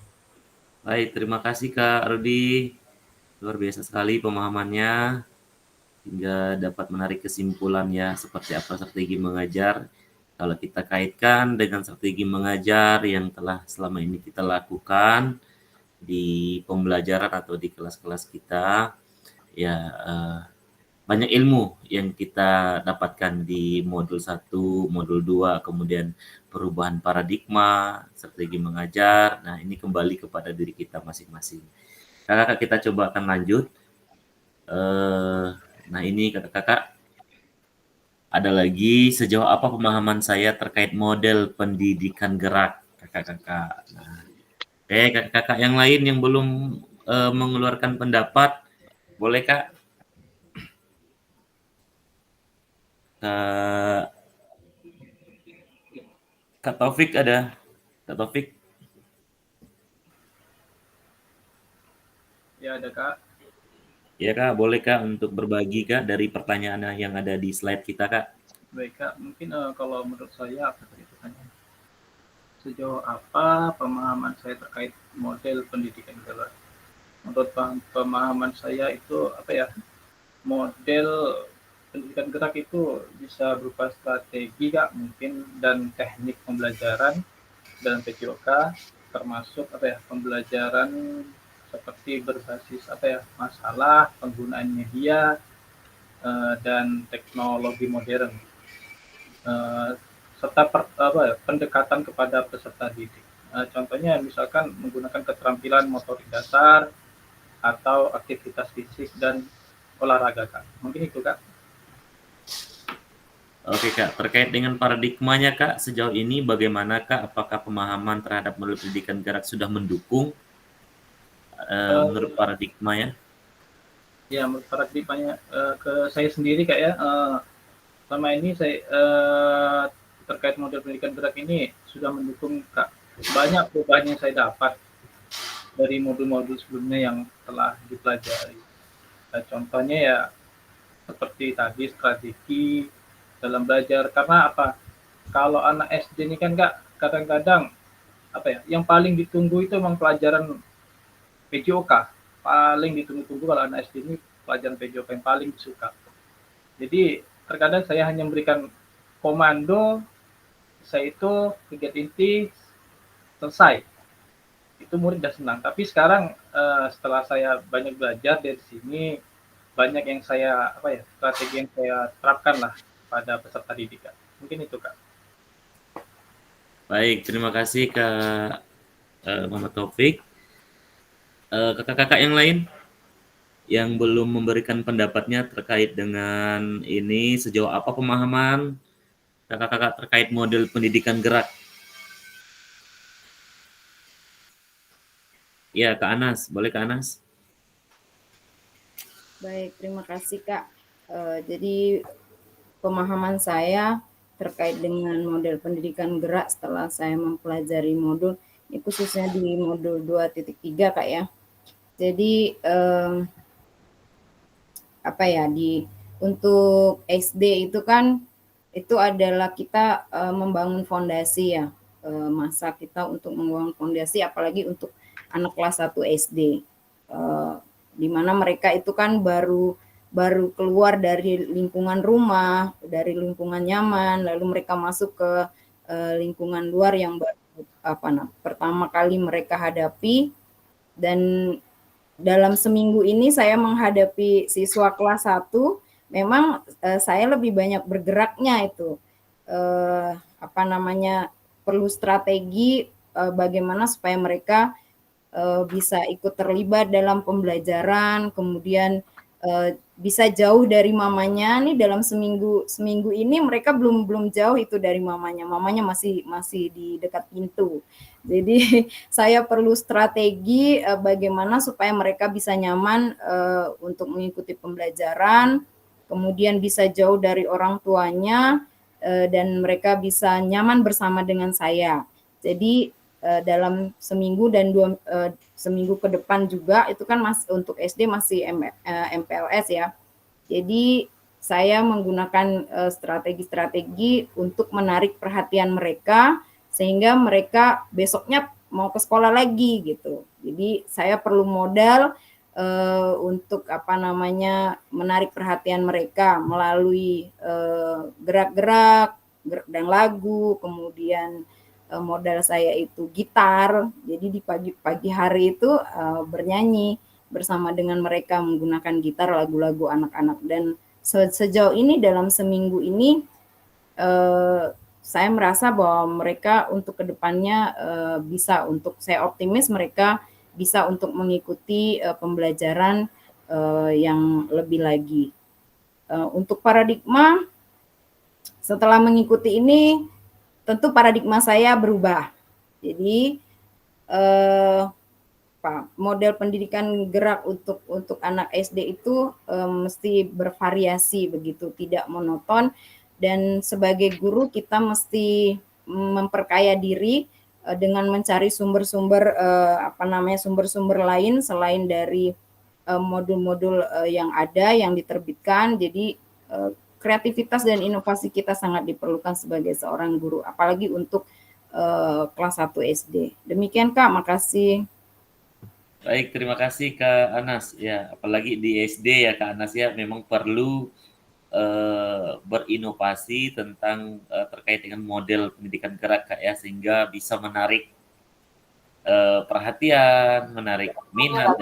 Baik, terima kasih Kak Rudi. Luar biasa sekali pemahamannya hingga dapat menarik kesimpulan ya seperti apa strategi mengajar. Kalau kita kaitkan dengan strategi mengajar yang telah selama ini kita lakukan di pembelajaran atau di kelas-kelas kita, ya banyak ilmu yang kita dapatkan di modul 1, modul 2, kemudian perubahan paradigma, strategi mengajar. Nah, ini kembali kepada diri kita masing-masing. Kakak, kita coba akan lanjut. Nah, ini kakak-kakak, ada lagi sejauh apa pemahaman saya terkait model pendidikan gerak, kakak-kakak. Nah, kakak-kakak yang lain yang belum mengeluarkan pendapat, Boleh Kak? Kak Taufik ada? Kak Taufik? Ya, ada Kak. Ya Kak, boleh Kak untuk berbagi Kak dari pertanyaan yang ada di slide kita Kak? Baik Kak, mungkin kalau menurut saya apa tadi pertanyaan? Sejauh apa pemahaman saya terkait model pendidikan gerak? Menurut pemahaman saya itu apa ya? Model pendidikan gerak itu bisa berupa strategi Kak mungkin dan teknik pembelajaran dan PJOK termasuk apa ya? Pembelajaran seperti berbasis apa ya? Masalah, penggunaan media dan teknologi modern. Serta pendekatan kepada peserta didik. Contohnya misalkan menggunakan keterampilan motorik dasar atau aktivitas fisik dan olahraga Kak. Mungkin itu Kak. Oke Kak, terkait dengan paradigmanya Kak, sejauh ini bagaimana Kak? Apakah pemahaman terhadap model pendidikan gerak sudah mendukung menurut paradigmanya? Ya, menurut paradigmanya ke saya sendiri Kak ya, selama ini saya terkait model pendidikan gerak ini sudah mendukung Kak. Banyak perubahan yang saya dapat dari modul-modul sebelumnya yang telah dipelajari. Contohnya ya seperti tadi strategi dalam belajar, karena apa? Kalau anak SD ini kan Kak kadang-kadang apa ya? Yang paling ditunggu itu memang pelajaran PJOK. Paling ditunggu-tunggu kalau anak SD ini pelajaran PJOK yang paling disuka. Jadi terkadang saya hanya memberikan komando, saya itu kegiatan inti selesai, itu murid sudah senang. Tapi sekarang setelah saya banyak belajar dari sini, banyak yang saya apa ya, strategi yang saya terapkan lah pada peserta didik Kak. Mungkin itu Kak. Baik, terima kasih Kak Muhammad Taufik. Kakak-kakak yang lain yang belum memberikan pendapatnya terkait dengan ini, sejauh apa pemahaman kakak-kakak terkait model pendidikan gerak? Ya, Kak Anas, boleh Kak Anas? Baik, terima kasih Kak. Jadi pemahaman saya terkait dengan model pendidikan gerak setelah saya mempelajari modul, ini khususnya di modul 2.3 Kak ya. Jadi apa ya, untuk SD itu kan itu adalah kita membangun fondasi ya, masa kita untuk membangun fondasi, apalagi untuk anak kelas 1 SD, di mana mereka itu kan baru keluar dari lingkungan rumah, dari lingkungan nyaman, lalu mereka masuk ke lingkungan luar yang baru pertama kali mereka hadapi. Dan dalam seminggu ini saya menghadapi siswa kelas 1, memang saya lebih banyak bergeraknya itu perlu strategi bagaimana supaya mereka bisa ikut terlibat dalam pembelajaran, kemudian bisa jauh dari mamanya. Nih dalam seminggu ini mereka belum jauh itu dari mamanya masih di dekat pintu. Jadi saya perlu strategi bagaimana supaya mereka bisa nyaman untuk mengikuti pembelajaran, kemudian bisa jauh dari orang tuanya, dan mereka bisa nyaman bersama dengan saya. Jadi dalam seminggu dan seminggu ke depan juga itu kan untuk SD masih MPLS ya. Jadi saya menggunakan strategi-strategi untuk menarik perhatian mereka sehingga mereka besoknya mau ke sekolah lagi gitu. Jadi saya perlu modal untuk menarik perhatian mereka melalui gerak-gerak dan lagu, kemudian modal saya itu gitar. Jadi di pagi hari itu bernyanyi bersama dengan mereka menggunakan gitar lagu-lagu anak-anak. Dan sejauh ini dalam seminggu ini saya merasa bahwa mereka untuk kedepannya bisa, untuk saya optimis mereka bisa untuk mengikuti pembelajaran yang lebih lagi. Untuk paradigma, setelah mengikuti ini tentu paradigma saya berubah. Jadi model pendidikan gerak untuk anak SD itu mesti bervariasi begitu, tidak monoton, dan sebagai guru kita mesti memperkaya diri dengan mencari sumber-sumber sumber-sumber lain selain dari modul-modul yang ada yang diterbitkan. Jadi kreativitas dan inovasi kita sangat diperlukan sebagai seorang guru, apalagi untuk kelas 1 SD. Demikian Kak, makasih. Baik, terima kasih Kak Anas. Ya, apalagi di SD ya Kak Anas ya, memang perlu berinovasi tentang terkait dengan model pendidikan gerak Kak ya, sehingga bisa menarik perhatian, menarik minat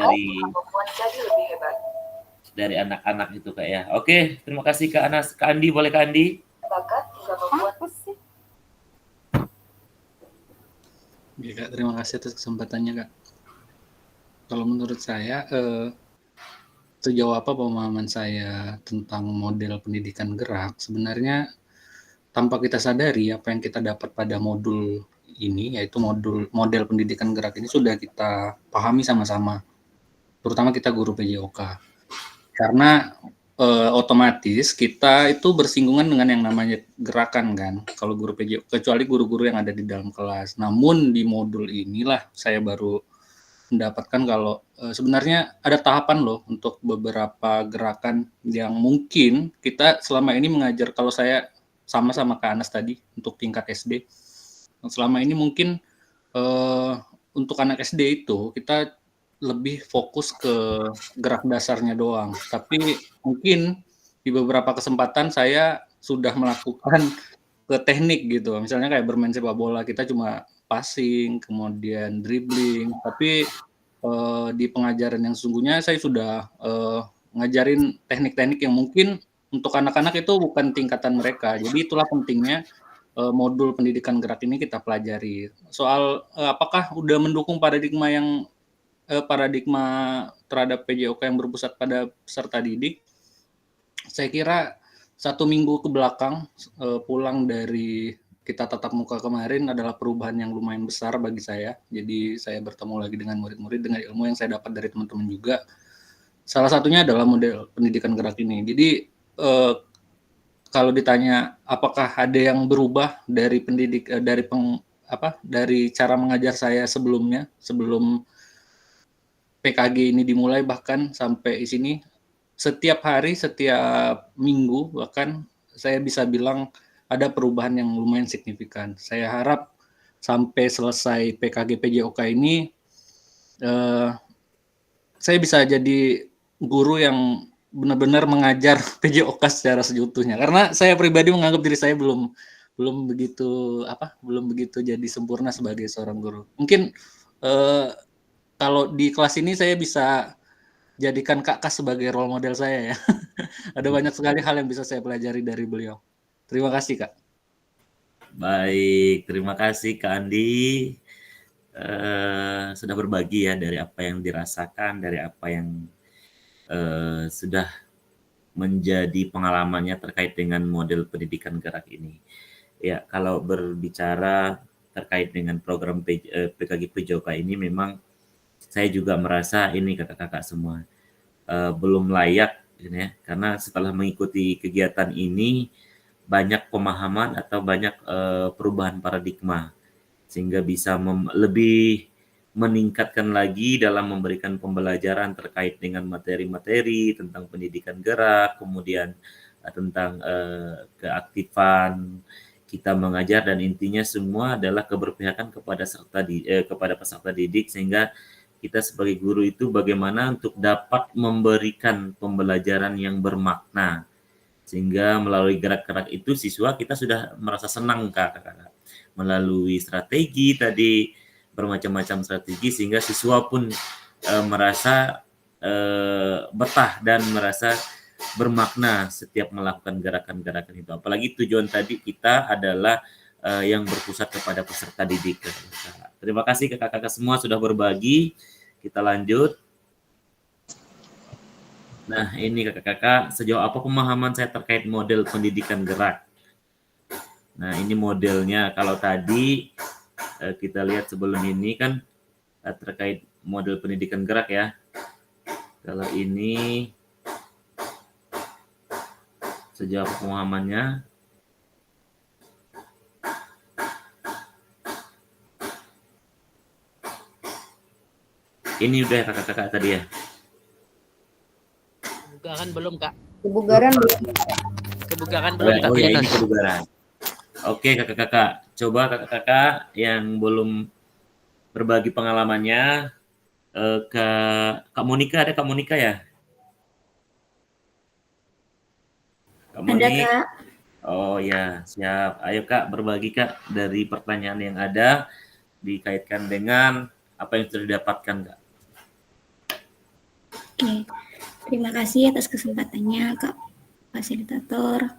dari anak-anak itu Kak ya. Oke, terima kasih Kak Anas. Kak Andi, boleh Kak Andi? Ya, Kak, terima kasih atas kesempatannya Kak. Kalau menurut saya, sejauh apa pemahaman saya tentang model pendidikan gerak, sebenarnya tanpa kita sadari apa yang kita dapat pada modul ini, yaitu model pendidikan gerak ini sudah kita pahami sama-sama, terutama kita guru PJOK. Karena otomatis kita itu bersinggungan dengan yang namanya gerakan kan, kalau guru PJOK, kecuali guru-guru yang ada di dalam kelas. Namun di modul inilah saya baru mendapatkan kalau sebenarnya ada tahapan loh untuk beberapa gerakan yang mungkin kita selama ini mengajar. Kalau saya sama-sama Kak Anas tadi untuk tingkat SD, selama ini mungkin untuk anak SD itu kita lebih fokus ke gerak dasarnya doang. Tapi mungkin di beberapa kesempatan saya sudah melakukan ke teknik gitu. Misalnya kayak bermain sepak bola, kita cuma passing, kemudian dribbling. Tapi di pengajaran yang sesungguhnya saya sudah ngajarin teknik-teknik yang mungkin untuk anak-anak itu bukan tingkatan mereka. Jadi itulah pentingnya modul pendidikan gerak ini kita pelajari. Soal apakah udah mendukung paradigma terhadap PJOK yang berpusat pada peserta didik, saya kira 1 minggu ke belakang pulang dari kita tatap muka kemarin adalah perubahan yang lumayan besar bagi saya. Jadi saya bertemu lagi dengan murid-murid dengan ilmu yang saya dapat dari teman-teman juga. Salah satunya adalah model pendidikan gerak ini. Jadi kalau ditanya apakah ada yang berubah dari dari cara mengajar saya sebelumnya, sebelum PKG ini dimulai, bahkan sampai sini setiap hari, setiap minggu bahkan saya bisa bilang ada perubahan yang lumayan signifikan. Saya harap sampai selesai PKG PJOK ini saya bisa jadi guru yang benar-benar mengajar PJOK secara seutuhnya. Karena saya pribadi menganggap diri saya belum begitu jadi sempurna sebagai seorang guru. Mungkin kalau di kelas ini saya bisa jadikan Kak Kas sebagai role model saya ya. Ada banyak sekali hal yang bisa saya pelajari dari beliau. Terima kasih Kak. Baik, terima kasih Kak Andi sudah berbagi ya dari apa yang dirasakan, dari apa yang sudah menjadi pengalamannya terkait dengan model pendidikan gerak ini. Ya, kalau berbicara terkait dengan program PKG PJOK ini, memang saya juga merasa ini kakak-kakak semua belum layak, ya, karena setelah mengikuti kegiatan ini banyak pemahaman atau banyak perubahan paradigma, sehingga bisa lebih meningkatkan lagi dalam memberikan pembelajaran terkait dengan materi-materi tentang pendidikan gerak, kemudian tentang keaktifan kita mengajar, dan intinya semua adalah keberpihakan kepada peserta didik, sehingga kita sebagai guru itu bagaimana untuk dapat memberikan pembelajaran yang bermakna, sehingga melalui gerak-gerak itu siswa kita sudah merasa senang kakak-kakak, melalui strategi tadi, bermacam-macam strategi, sehingga siswa pun merasa betah dan merasa bermakna setiap melakukan gerakan-gerakan itu. Apalagi tujuan tadi kita adalah yang berpusat kepada peserta didik. Terima kasih kakak-kakak semua sudah berbagi. Kita lanjut. Nah, ini kakak-kakak, sejauh apa pemahaman saya terkait model pendidikan gerak? Nah, ini modelnya. Kalau tadi kita lihat sebelum ini kan terkait model pendidikan gerak ya. Kalau ini sejauh pemahamannya ini udah kakak-kakak tadi ya. Kebugaran belum, Kak. Kebugaran belum. Kebugaran belum, Kak. Oh ya, ini Yunus. kebugaran. Oke kakak-kakak, coba kakak-kakak yang belum berbagi pengalamannya, Kak Monika, ada Kak Monika ya? Kak Ada, Moni? Kak. Oh ya, siap. Ayo Kak, berbagi Kak dari pertanyaan yang ada dikaitkan dengan apa yang sudah didapatkan Kak. Oke, terima kasih atas kesempatannya Kak Fasilitator.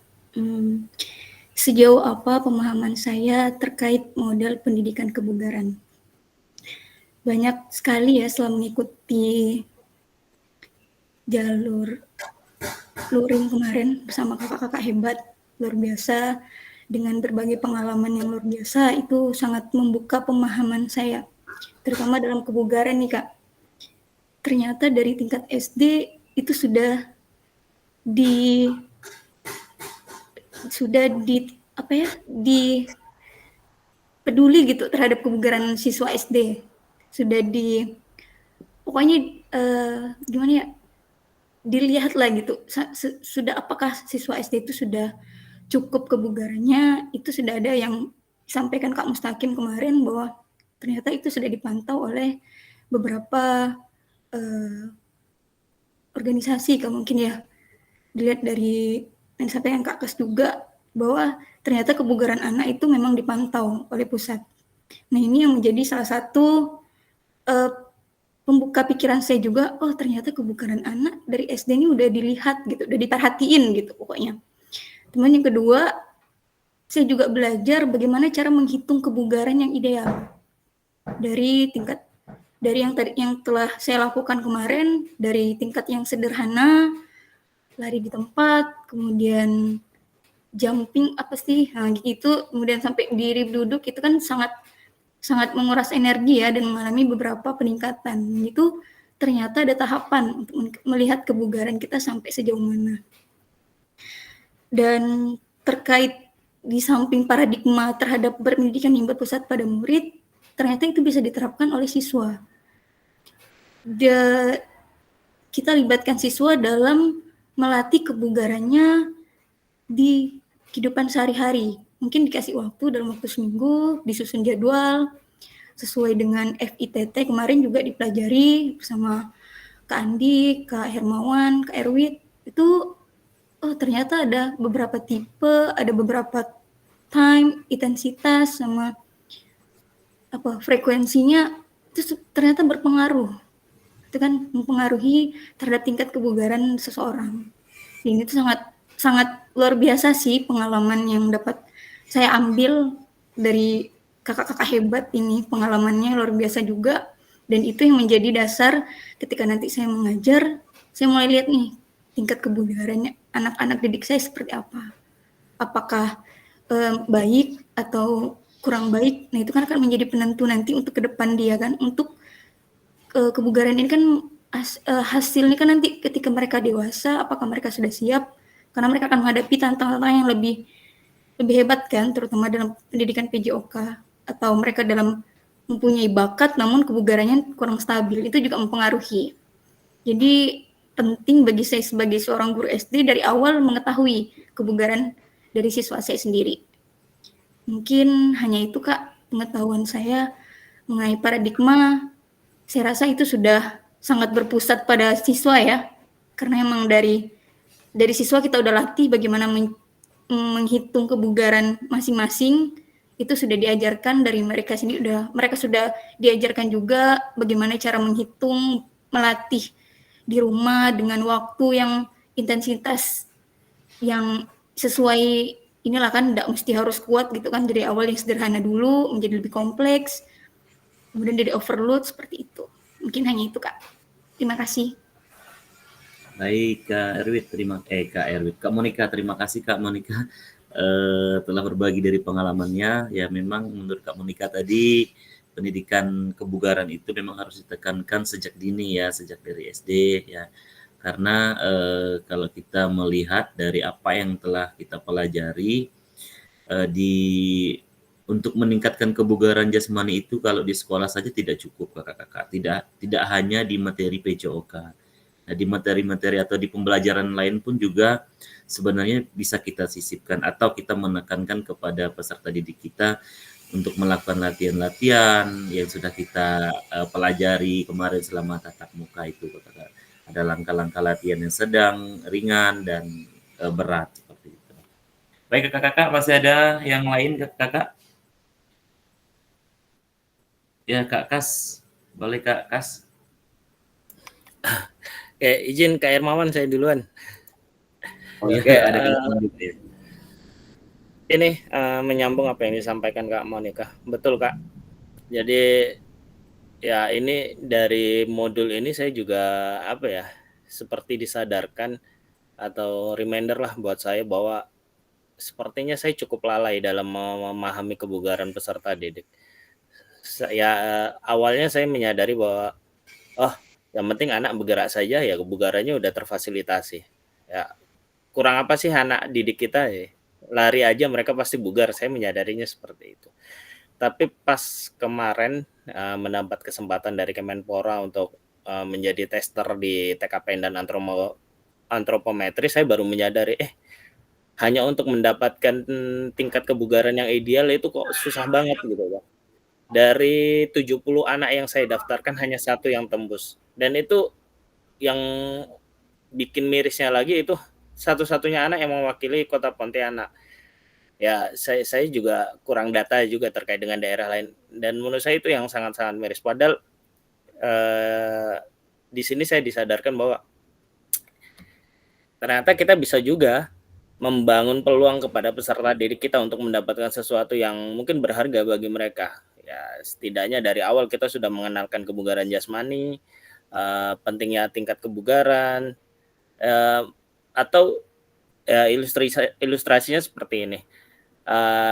Sejauh apa pemahaman saya terkait model pendidikan kebugaran? Banyak sekali ya setelah mengikuti jalur luring kemarin bersama kakak-kakak hebat, luar biasa, dengan berbagai pengalaman yang luar biasa, itu sangat membuka pemahaman saya, terutama dalam kebugaran nih Kak. Ternyata dari tingkat SD itu sudah peduli gitu terhadap kebugaran siswa SD. Sudah pokoknya gimana ya, dilihat lah gitu, sudah apakah siswa SD itu sudah cukup kebugarannya, itu sudah ada yang disampaikan Kak Mustaqim kemarin bahwa ternyata itu sudah dipantau oleh beberapa organisasi mungkin ya, dilihat dari yang disampaikan Kak Kes juga bahwa ternyata kebugaran anak itu memang dipantau oleh pusat. Nah ini yang menjadi salah satu pembuka pikiran saya juga, oh ternyata kebugaran anak dari SD ini udah dilihat gitu, udah diperhatiin gitu pokoknya. Teman yang kedua, saya juga belajar bagaimana cara menghitung kebugaran yang ideal dari yang telah saya lakukan kemarin, dari tingkat yang sederhana, lari di tempat, kemudian jumping gitu, kemudian sampai diri duduk, itu kan sangat menguras energi ya dan mengalami beberapa peningkatan. Itu ternyata ada tahapan untuk melihat kebugaran kita sampai sejauh mana. Dan terkait di samping paradigma terhadap berpendidikan yang berpusat pada murid, ternyata itu bisa diterapkan oleh siswa. Kita libatkan siswa dalam melatih kebugarannya di kehidupan sehari-hari. Mungkin dikasih waktu dalam waktu seminggu, disusun jadwal sesuai dengan FITT kemarin juga dipelajari bersama Kak Andi, Kak Hermawan, Kak Erwit. Itu ternyata ada beberapa tipe, ada beberapa time, intensitas, sama frekuensinya itu ternyata berpengaruh. Itu kan mempengaruhi terhadap tingkat kebugaran seseorang. Ini itu sangat luar biasa sih pengalaman yang dapat saya ambil dari kakak-kakak hebat ini, pengalamannya luar biasa juga, dan itu yang menjadi dasar ketika nanti saya mengajar, saya mulai lihat nih tingkat kebugarannya anak-anak didik saya seperti apa, apakah baik atau kurang baik. Nah itu kan akan menjadi penentu nanti untuk ke depan dia kan, untuk kebugaran ini kan hasilnya kan nanti ketika mereka dewasa, apakah mereka sudah siap, karena mereka akan menghadapi tantangan yang lebih hebat kan, terutama dalam pendidikan PJOK, atau mereka dalam mempunyai bakat namun kebugarannya kurang stabil, itu juga mempengaruhi. Jadi penting bagi saya sebagai seorang guru SD dari awal mengetahui kebugaran dari siswa saya sendiri. Mungkin hanya itu Kak pengetahuan saya mengenai paradigma. Saya rasa itu sudah sangat berpusat pada siswa ya, karena emang dari siswa kita udah latih bagaimana menghitung kebugaran masing-masing, itu sudah diajarkan dari mereka sendiri, mereka sudah diajarkan juga bagaimana cara menghitung, melatih di rumah dengan waktu yang intensitas yang sesuai. Inilah kan tidak mesti harus kuat gitu kan, dari awal yang sederhana dulu menjadi lebih kompleks, kemudian dari overload seperti itu. Mungkin hanya itu Kak. Terima kasih. Baik Kak Erwit, Kak Monika, terima kasih Kak Monika telah berbagi dari pengalamannya. Ya memang menurut Kak Monika tadi pendidikan kebugaran itu memang harus ditekankan sejak dini ya, sejak dari SD ya. Karena kalau kita melihat dari apa yang telah kita pelajari untuk meningkatkan kebugaran jasmani itu kalau di sekolah saja tidak cukup kakak-kakak, tidak hanya di materi PJOK. Nah, di materi-materi atau di pembelajaran lain pun juga sebenarnya bisa kita sisipkan atau kita menekankan kepada peserta didik kita untuk melakukan latihan-latihan yang sudah kita pelajari kemarin selama tatap muka itu kakak. Ada langkah-langkah latihan yang sedang, ringan, dan berat seperti itu. Baik kakak-kakak, masih ada yang lain kakak? Ya Kak Kas, boleh Kak Kas? Izin Kak Hermawan, saya duluan. Oh iya, ada kelanjut ya. Ini menyambung apa yang disampaikan Kak Monica. Betul Kak. Jadi ya ini dari modul ini saya juga seperti disadarkan atau reminder lah buat saya bahwa sepertinya saya cukup lalai dalam memahami kebugaran peserta didik. Awalnya saya menyadari bahwa yang penting anak bergerak saja ya kebugarannya udah terfasilitasi. Ya kurang apa sih anak didik kita ya? Lari aja mereka pasti bugar. Saya menyadarinya seperti itu. Tapi pas kemarin mendapat kesempatan dari Kemenpora untuk menjadi tester di TKPN dan antropometri, saya baru menyadari hanya untuk mendapatkan tingkat kebugaran yang ideal itu kok susah banget gitu Pak. Dari 70 anak yang saya daftarkan hanya 1 yang tembus. Dan itu yang bikin mirisnya lagi itu satu-satunya anak yang mewakili Kota Pontianak. Ya, saya juga kurang data juga terkait dengan daerah lain. Dan menurut saya itu yang sangat-sangat miris. Padahal di sini saya disadarkan bahwa ternyata kita bisa juga membangun peluang kepada peserta didik kita untuk mendapatkan sesuatu yang mungkin berharga bagi mereka. Ya, setidaknya dari awal kita sudah mengenalkan kebugaran jasmani, pentingnya tingkat kebugaran, atau ilustrasinya seperti ini.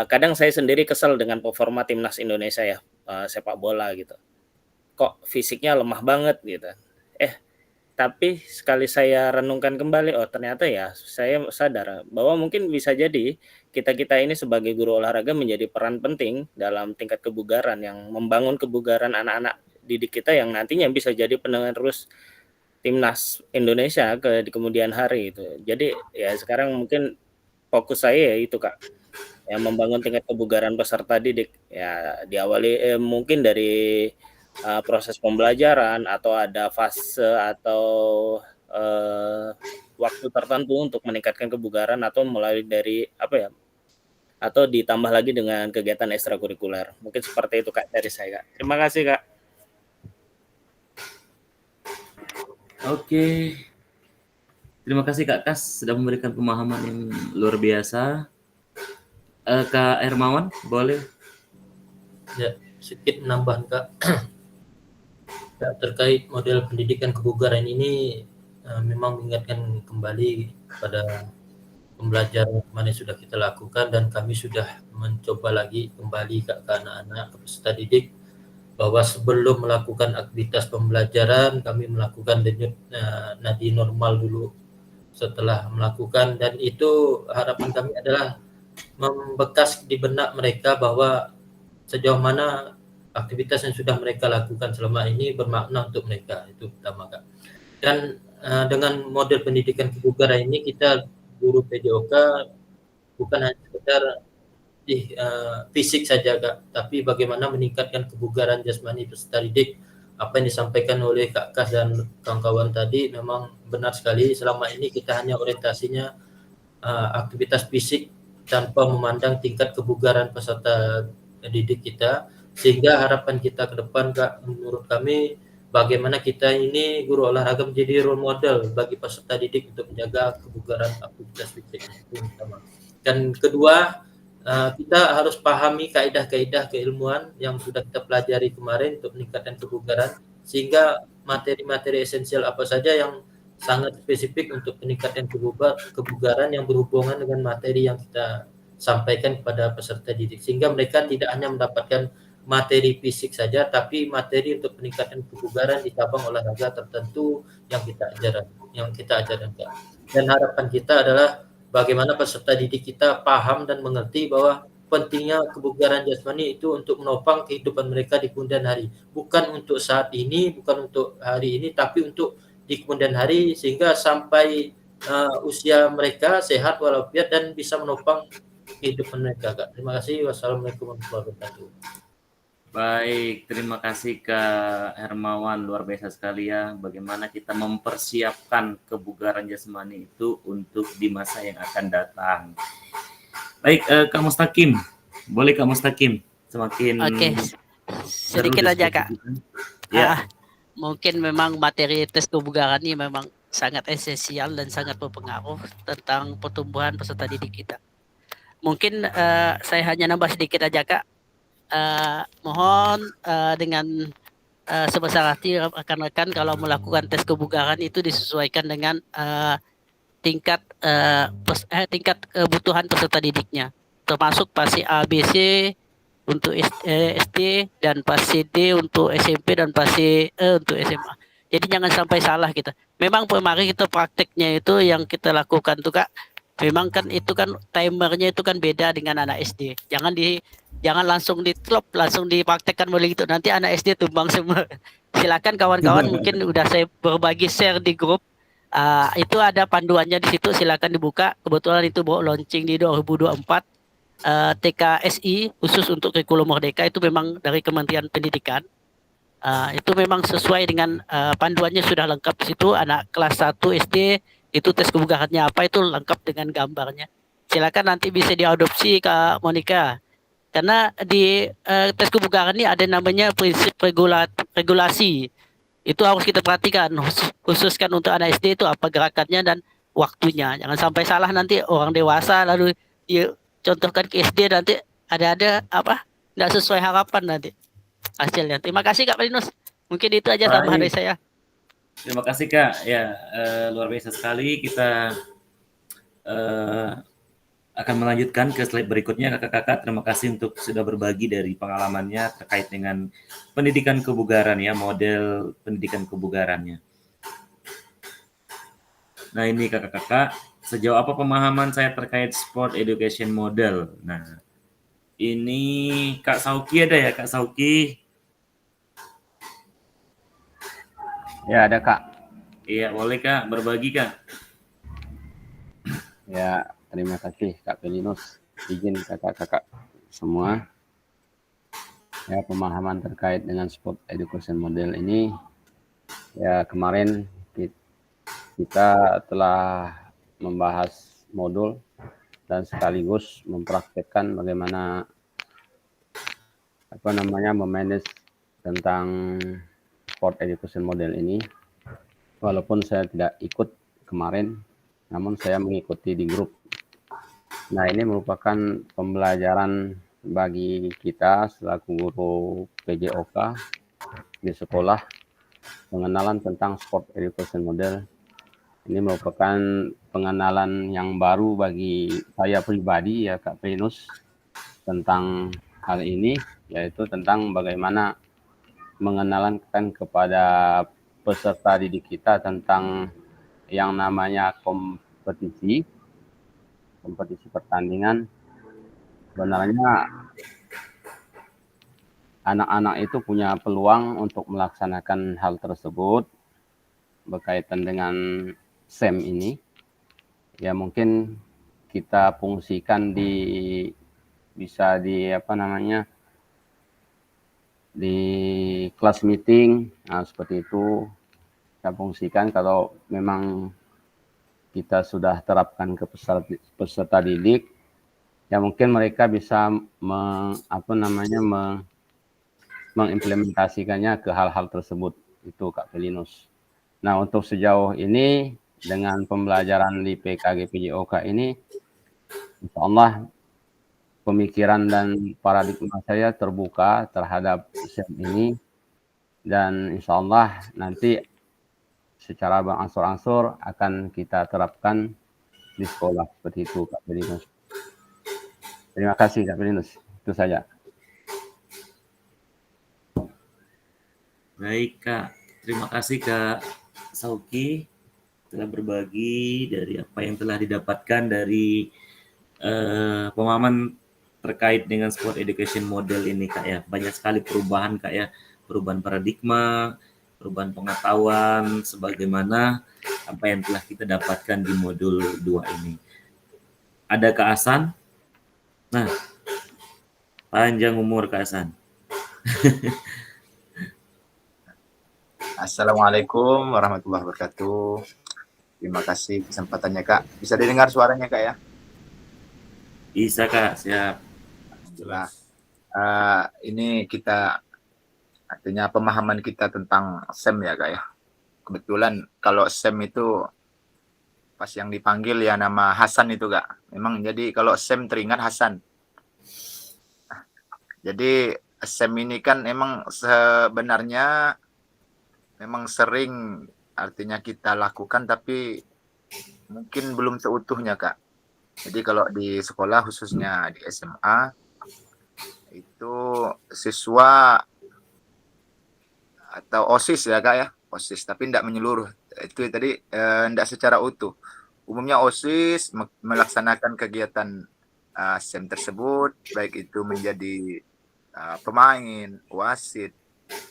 Kadang saya sendiri kesel dengan performa timnas Indonesia ya, sepak bola gitu. Kok fisiknya lemah banget gitu. Tapi sekali saya renungkan kembali, ternyata ya saya sadar bahwa mungkin bisa jadi kita ini sebagai guru olahraga menjadi peran penting dalam tingkat kebugaran yang membangun kebugaran anak-anak didik kita yang nantinya bisa jadi penerus timnas Indonesia di kemudian hari itu. Jadi ya sekarang mungkin fokus saya ya itu Kak, yang membangun tingkat kebugaran peserta didik ya diawali mungkin dari proses pembelajaran atau ada fase atau waktu tertentu untuk meningkatkan kebugaran atau mulai dari atau ditambah lagi dengan kegiatan ekstrakurikuler. Mungkin seperti itu Kak dari saya Kak. Terima kasih Kak. Oke. Terima kasih Kak Kas sudah memberikan pemahaman yang luar biasa. Kak Hermawan, boleh? Ya, sedikit menambahkan Kak. Terkait model pendidikan kebugaran ini memang mengingatkan kembali pada pembelajaran kemarin sudah kita lakukan dan kami sudah mencoba lagi kembali ke anak-anak, ke peserta didik bahwa sebelum melakukan aktivitas pembelajaran kami melakukan denyut nadi normal dulu setelah melakukan, dan itu harapan kami adalah membekas di benak mereka bahwa sejauh mana aktivitas yang sudah mereka lakukan selama ini bermakna untuk mereka, itu pertama Kak. Dan dengan model pendidikan kebugaran ini kita guru PJOK bukan hanya sekedar fisik saja Kak, tapi bagaimana meningkatkan kebugaran jasmani peserta didik. Apa yang disampaikan oleh Kak Kas dan kawan-kawan tadi memang benar sekali. Selama ini kita hanya orientasinya aktivitas fisik tanpa memandang tingkat kebugaran peserta didik kita. Sehingga harapan kita ke depan Kak, menurut kami bagaimana kita ini guru olahraga menjadi role model bagi peserta didik untuk menjaga kebugaran aktivitas fisik itu pertama. Dan kedua, kita harus pahami kaidah-kaidah keilmuan yang sudah kita pelajari kemarin untuk meningkatkan kebugaran, sehingga materi-materi esensial apa saja yang sangat spesifik untuk meningkatkan kebugaran yang berhubungan dengan materi yang kita sampaikan kepada peserta didik, sehingga mereka tidak hanya mendapatkan materi fisik saja, tapi materi untuk peningkatan kebugaran di cabang olahraga tertentu yang kita ajarkan. Dan harapan kita adalah bagaimana peserta didik kita paham dan mengerti bahwa pentingnya kebugaran jasmani itu untuk menopang kehidupan mereka di kemudian hari. Bukan untuk saat ini, bukan untuk hari ini, tapi untuk di kemudian hari, sehingga sampai usia mereka sehat walafiat dan bisa menopang kehidupan mereka, Kak. Terima kasih. Wassalamualaikum warahmatullahi wabarakatuh. Baik, terima kasih Kak Hermawan, luar biasa sekali ya bagaimana kita mempersiapkan kebugaran jasmani itu untuk di masa yang akan datang. Baik, Kak Mustaqim, boleh Kak Mustaqim semakin Oke, sedikit aja Kak. Ya. Mungkin memang materi tes kebugaran ini memang sangat esensial dan sangat berpengaruh tentang pertumbuhan peserta didik kita. Mungkin saya hanya nambah sedikit aja Kak. Mohon dengan sebesar hati rekan-rekan kalau melakukan tes kebugaran itu disesuaikan dengan tingkat kebutuhan peserta didiknya, termasuk fase A, B, C untuk SD dan fase D untuk SMP dan fase E untuk SMA. Jadi jangan sampai salah kita. Memang kemarin kita prakteknya itu yang kita lakukan tuh Kak. Memang kan itu kan timernya itu kan beda dengan anak SD. Jangan langsung ditlop, langsung dipraktekkan boleh gitu. Nanti anak SD tumbang semua. Silakan kawan-kawan, mungkin udah saya berbagi share di grup. Itu ada panduannya di situ, silakan dibuka. Kebetulan itu bawa launching di 2024. TKSI khusus untuk kurikulum Merdeka itu memang dari Kementerian Pendidikan. Itu memang sesuai dengan panduannya sudah lengkap di situ. Anak kelas 1 SD itu tes kebugarannya apa itu lengkap dengan gambarnya. Silakan nanti bisa diadopsi Kak Monica. Karena di tes kebugaran ini ada namanya prinsip regulasi. Itu harus kita perhatikan, khususkan untuk anak SD itu apa gerakannya dan waktunya. Jangan sampai salah nanti orang dewasa lalu contohkan ke SD nanti ada apa tidak sesuai harapan nanti hasilnya. Terima kasih Kak Pelinus. Mungkin itu aja tambahan dari saya. Terima kasih Kak. Ya, luar biasa sekali. Kita akan melanjutkan ke slide berikutnya kakak-kakak. Terima kasih untuk sudah berbagi dari pengalamannya terkait dengan pendidikan kebugaran ya, model pendidikan kebugarannya. Nah ini kakak-kakak, sejauh apa pemahaman saya terkait sport education model? Nah ini Kak Sauki ada ya Kak Sauki? Ya ada Kak. Iya boleh Kak, berbagi Kak. Ya. Terima kasih Kak Pelinus, izin kakak-kakak semua. Ya, pemahaman terkait dengan sport education model ini, ya kemarin kita telah membahas modul dan sekaligus mempraktekkan bagaimana memanage tentang sport education model ini. Walaupun saya tidak ikut kemarin, namun saya mengikuti di grup. Nah, ini merupakan pembelajaran bagi kita selaku guru PJOK di sekolah, pengenalan tentang sport education model. Ini merupakan pengenalan yang baru bagi saya pribadi ya Kak Pelinus tentang hal ini, yaitu tentang bagaimana mengenalkan kepada peserta didik kita tentang yang namanya kompetisi pertandingan. Sebenarnya anak-anak itu punya peluang untuk melaksanakan hal tersebut berkaitan dengan SEM ini. Ya mungkin kita fungsikan di kelas meeting, nah seperti itu kita fungsikan kalau memang kita sudah terapkan ke peserta didik, ya mungkin mereka bisa mengimplementasikannya ke hal-hal tersebut, itu Kak Pelinus. Nah untuk sejauh ini dengan pembelajaran di PKG PJOK ini, insya Allah pemikiran dan paradigma saya terbuka terhadap SEM ini, dan insya Allah nanti secara berangsur-angsur akan kita terapkan di sekolah seperti itu Kak Pelinus. Terima kasih Kak Pelinus. Itu saja. Baik Kak, terima kasih Kak Sauki telah berbagi dari apa yang telah didapatkan dari pemahaman terkait dengan sport education model ini Kak ya. Banyak sekali perubahan Kak ya, perubahan paradigma, perubahan pengetahuan sebagaimana apa yang telah kita dapatkan di modul 2 ini. Ada Kak Hasan? Nah, panjang umur Kak Hasan. Assalamualaikum warahmatullahi wabarakatuh. Terima kasih kesempatannya Kak. Bisa didengar suaranya Kak ya? Bisa Kak, siap. Alhamdulillah. Ini kita artinya pemahaman kita tentang SEM ya Kak ya. Kebetulan kalau SEM itu pas yang dipanggil ya nama Hasan itu Kak. Memang jadi kalau SEM teringat Hasan. Jadi SEM ini kan emang sebenarnya memang sering artinya kita lakukan tapi mungkin belum seutuhnya Kak. Jadi kalau di sekolah khususnya di SMA itu siswa atau OSIS ya Kak ya, OSIS tapi tidak menyeluruh. Itu tadi tidak secara utuh. Umumnya OSIS melaksanakan kegiatan SEM tersebut, baik itu menjadi pemain, wasit,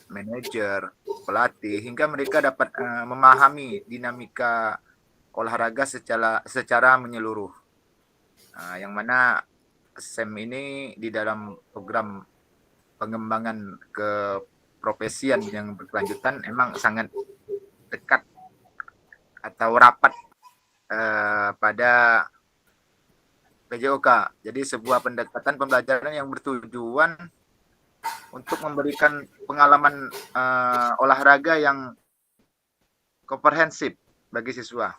manajer, pelatih, hingga mereka dapat memahami dinamika olahraga secara menyeluruh. Yang mana SEM ini di dalam program pengembangan keprofesian yang berkelanjutan emang sangat dekat atau rapat pada PJOK. Jadi sebuah pendekatan pembelajaran yang bertujuan untuk memberikan pengalaman olahraga yang komprehensif bagi siswa.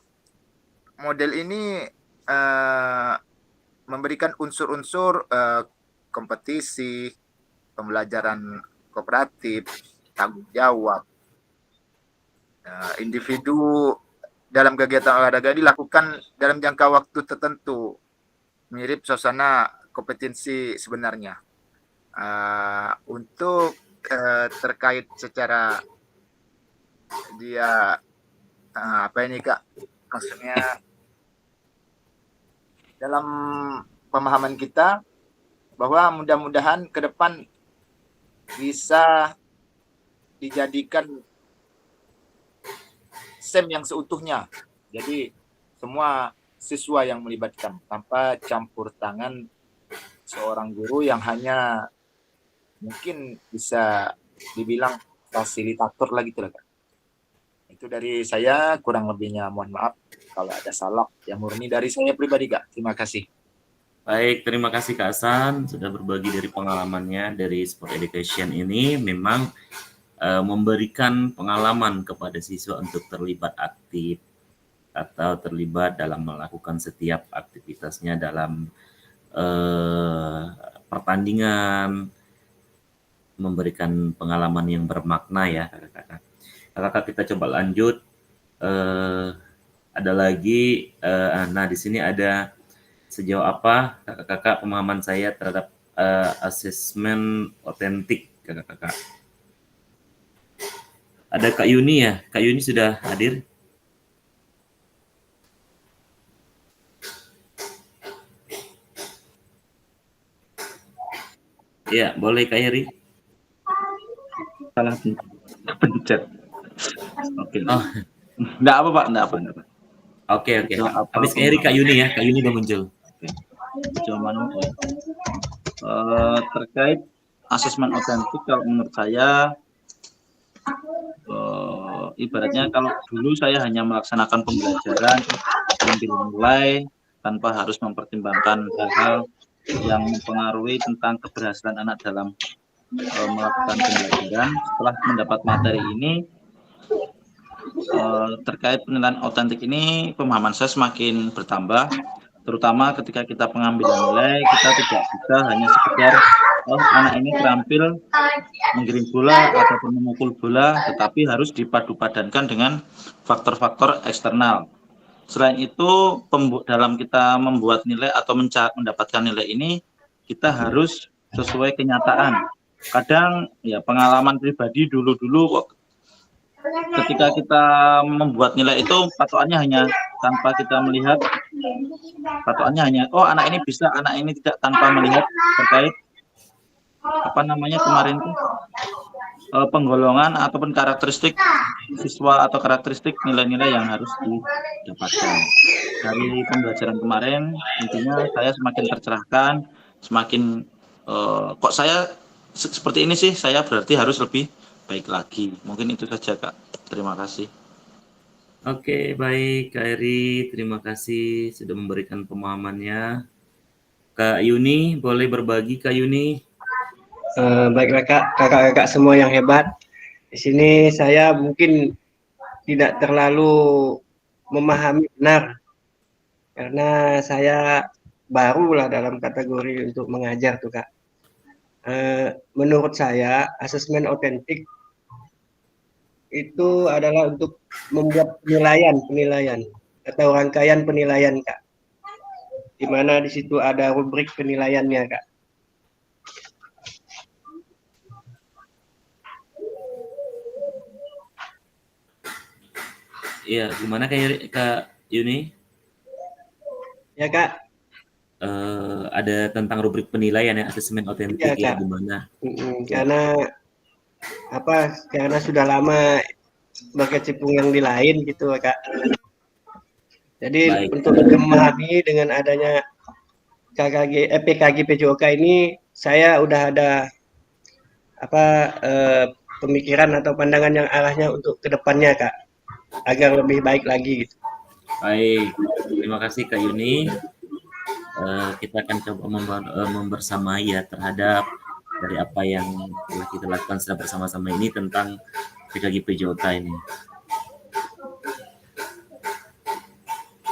Model ini memberikan unsur-unsur kompetisi, pembelajaran kooperatif, tanggung jawab. Individu dalam kegiatan olahraga dilakukan dalam jangka waktu tertentu, mirip suasana kompetensi sebenarnya. Untuk terkait secara dia apa ini Kak, maksudnya dalam pemahaman kita bahwa mudah-mudahan ke depan bisa dijadikan SEM yang seutuhnya. Jadi semua siswa yang melibatkan tanpa campur tangan seorang guru yang hanya mungkin bisa dibilang fasilitator lah gitu lah Kak. Itu dari saya, kurang lebihnya mohon maaf kalau ada salah yang murni dari saya pribadi Kak. Terima kasih. Baik, terima kasih Kak Hasan sudah berbagi dari pengalamannya dari sport education ini. Memang memberikan pengalaman kepada siswa untuk terlibat aktif atau terlibat dalam melakukan setiap aktivitasnya dalam pertandingan, memberikan pengalaman yang bermakna ya kakak-kakak. Kakak kita coba lanjut. Ada lagi. Nah di sini ada sejauh apa kakak-kakak pemahaman saya terhadap asesmen otentik kakak-kakak. Ada Kak Yuni ya. Kak Yuni sudah hadir. Ya, boleh Kak Yeri. Salah pencet. Oke. Oh. Enggak apa Pak, enggak apa. Oke. Habis Kak Yeri, Kak Yuni ya. Kak Yuni udah muncul. Oke. Terkait asesmen otentik kalau menurut saya ibaratnya kalau dulu saya hanya melaksanakan pembelajaran ambil nilai tanpa harus mempertimbangkan hal-hal yang mempengaruhi tentang keberhasilan anak dalam melakukan pembelajaran. Setelah mendapat materi ini terkait penilaian otentik ini, pemahaman saya semakin bertambah, terutama ketika kita pengambilan nilai, kita tidak bisa hanya sekedar anak ini terampil menggiring bola ataupun memukul bola, tetapi harus dipadu-padankan dengan faktor-faktor eksternal. Selain itu, dalam kita membuat nilai atau mendapatkan nilai ini, kita harus sesuai kenyataan. Kadang ya pengalaman pribadi dulu ketika kita membuat nilai itu patokannya hanya tanpa kita melihat, patokannya hanya oh anak ini bisa, anak ini tidak, tanpa melihat terkait apa namanya kemarin tuh penggolongan ataupun karakteristik siswa atau karakteristik nilai-nilai yang harus didapatkan. Dari pembelajaran kemarin, intinya saya semakin tercerahkan, semakin kok saya seperti ini sih, saya berarti harus lebih baik lagi. Mungkin itu saja, Kak. Terima kasih. Oke, baik Kak Eri, terima kasih sudah memberikan pemahamannya. Kak Yuni, boleh berbagi Kak Yuni? Baiklah Kak, kakak-kakak semua yang hebat. Di sini saya mungkin tidak terlalu memahami benar, karena saya barulah dalam kategori untuk mengajar tuh Kak. Menurut saya, asesmen otentik itu adalah untuk membuat penilaian atau rangkaian penilaian Kak, di mana di situ ada rubrik penilaiannya Kak. Iya, gimana Kak Yuni? Ya Kak. Ada tentang rubrik penilaian ya, asesmen otentik ya, gimana? Karena sudah lama berkecimpung yang di lain gitu Kak. Jadi baik. Untuk memahami dengan adanya PKG PJOK ini, saya udah ada pemikiran atau pandangan yang arahnya untuk kedepannya Kak, agar lebih baik lagi gitu. Baik, terima kasih Kak Yuni. Kita akan coba membersamai ya terhadap dari apa yang telah kita lakukan secara bersama-sama ini tentang PKG PJOK ini.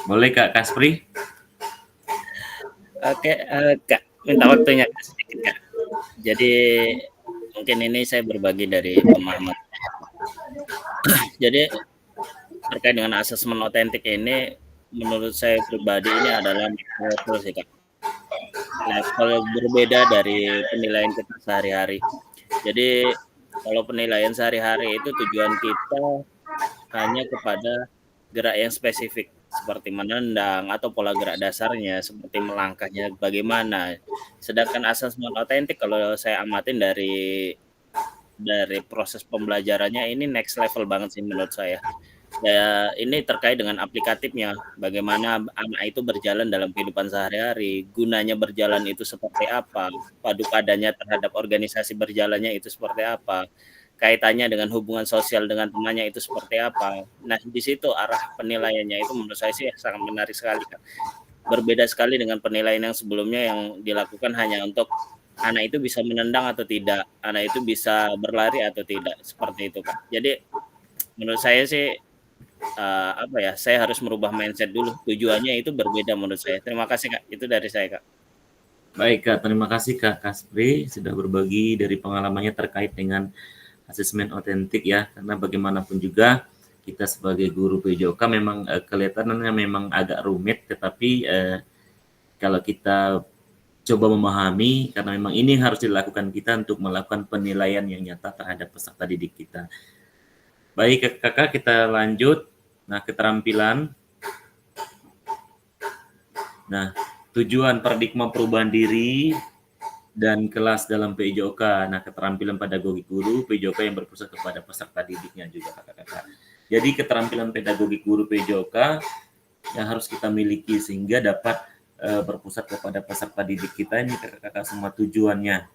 Boleh Kak Kaspri? Oke, Kak, minta waktunya sedikit Kak. Jadi mungkin ini saya berbagi dari pemahaman. Jadi terkait dengan asesmen otentik ini, menurut saya pribadi ini adalah level sih Kak. Level berbeda dari penilaian kita sehari-hari. Jadi kalau penilaian sehari-hari itu tujuan kita hanya kepada gerak yang spesifik, seperti menendang atau pola gerak dasarnya, seperti melangkahnya bagaimana. Sedangkan asesmen otentik kalau saya amatin dari proses pembelajarannya ini next level banget sih menurut saya. Ya, ini terkait dengan aplikatifnya, bagaimana anak itu berjalan dalam kehidupan sehari-hari, gunanya berjalan itu seperti apa, padu padanya terhadap organisasi berjalannya itu seperti apa, kaitannya dengan hubungan sosial dengan temannya itu seperti apa. Nah, di situ arah penilaiannya itu menurut saya sih sangat menarik sekali Kak. Berbeda sekali dengan penilaian yang sebelumnya yang dilakukan hanya untuk anak itu bisa menendang atau tidak, anak itu bisa berlari atau tidak, seperti itu Kak. Jadi menurut saya sih saya harus merubah mindset dulu. Tujuannya itu berbeda menurut saya. Terima kasih Kak. Itu dari saya Kak. Baik Kak, terima kasih Kak Kaspri sudah berbagi dari pengalamannya terkait dengan asesmen otentik ya. Karena bagaimanapun juga kita sebagai guru PJOK memang kelihatannya memang agak rumit, tetapi kalau kita coba memahami, karena memang ini harus dilakukan kita untuk melakukan penilaian yang nyata terhadap peserta didik kita. Baik Kakak, kita lanjut. Nah, keterampilan. Nah, tujuan paradigma perubahan diri dan kelas dalam PJOK. Nah, keterampilan pedagogik guru PJOK yang berpusat kepada peserta didiknya juga Kakak-kakak. Jadi keterampilan pedagogik guru PJOK yang harus kita miliki sehingga dapat berpusat kepada peserta didik kita ini Kakak-kakak semua tujuannya.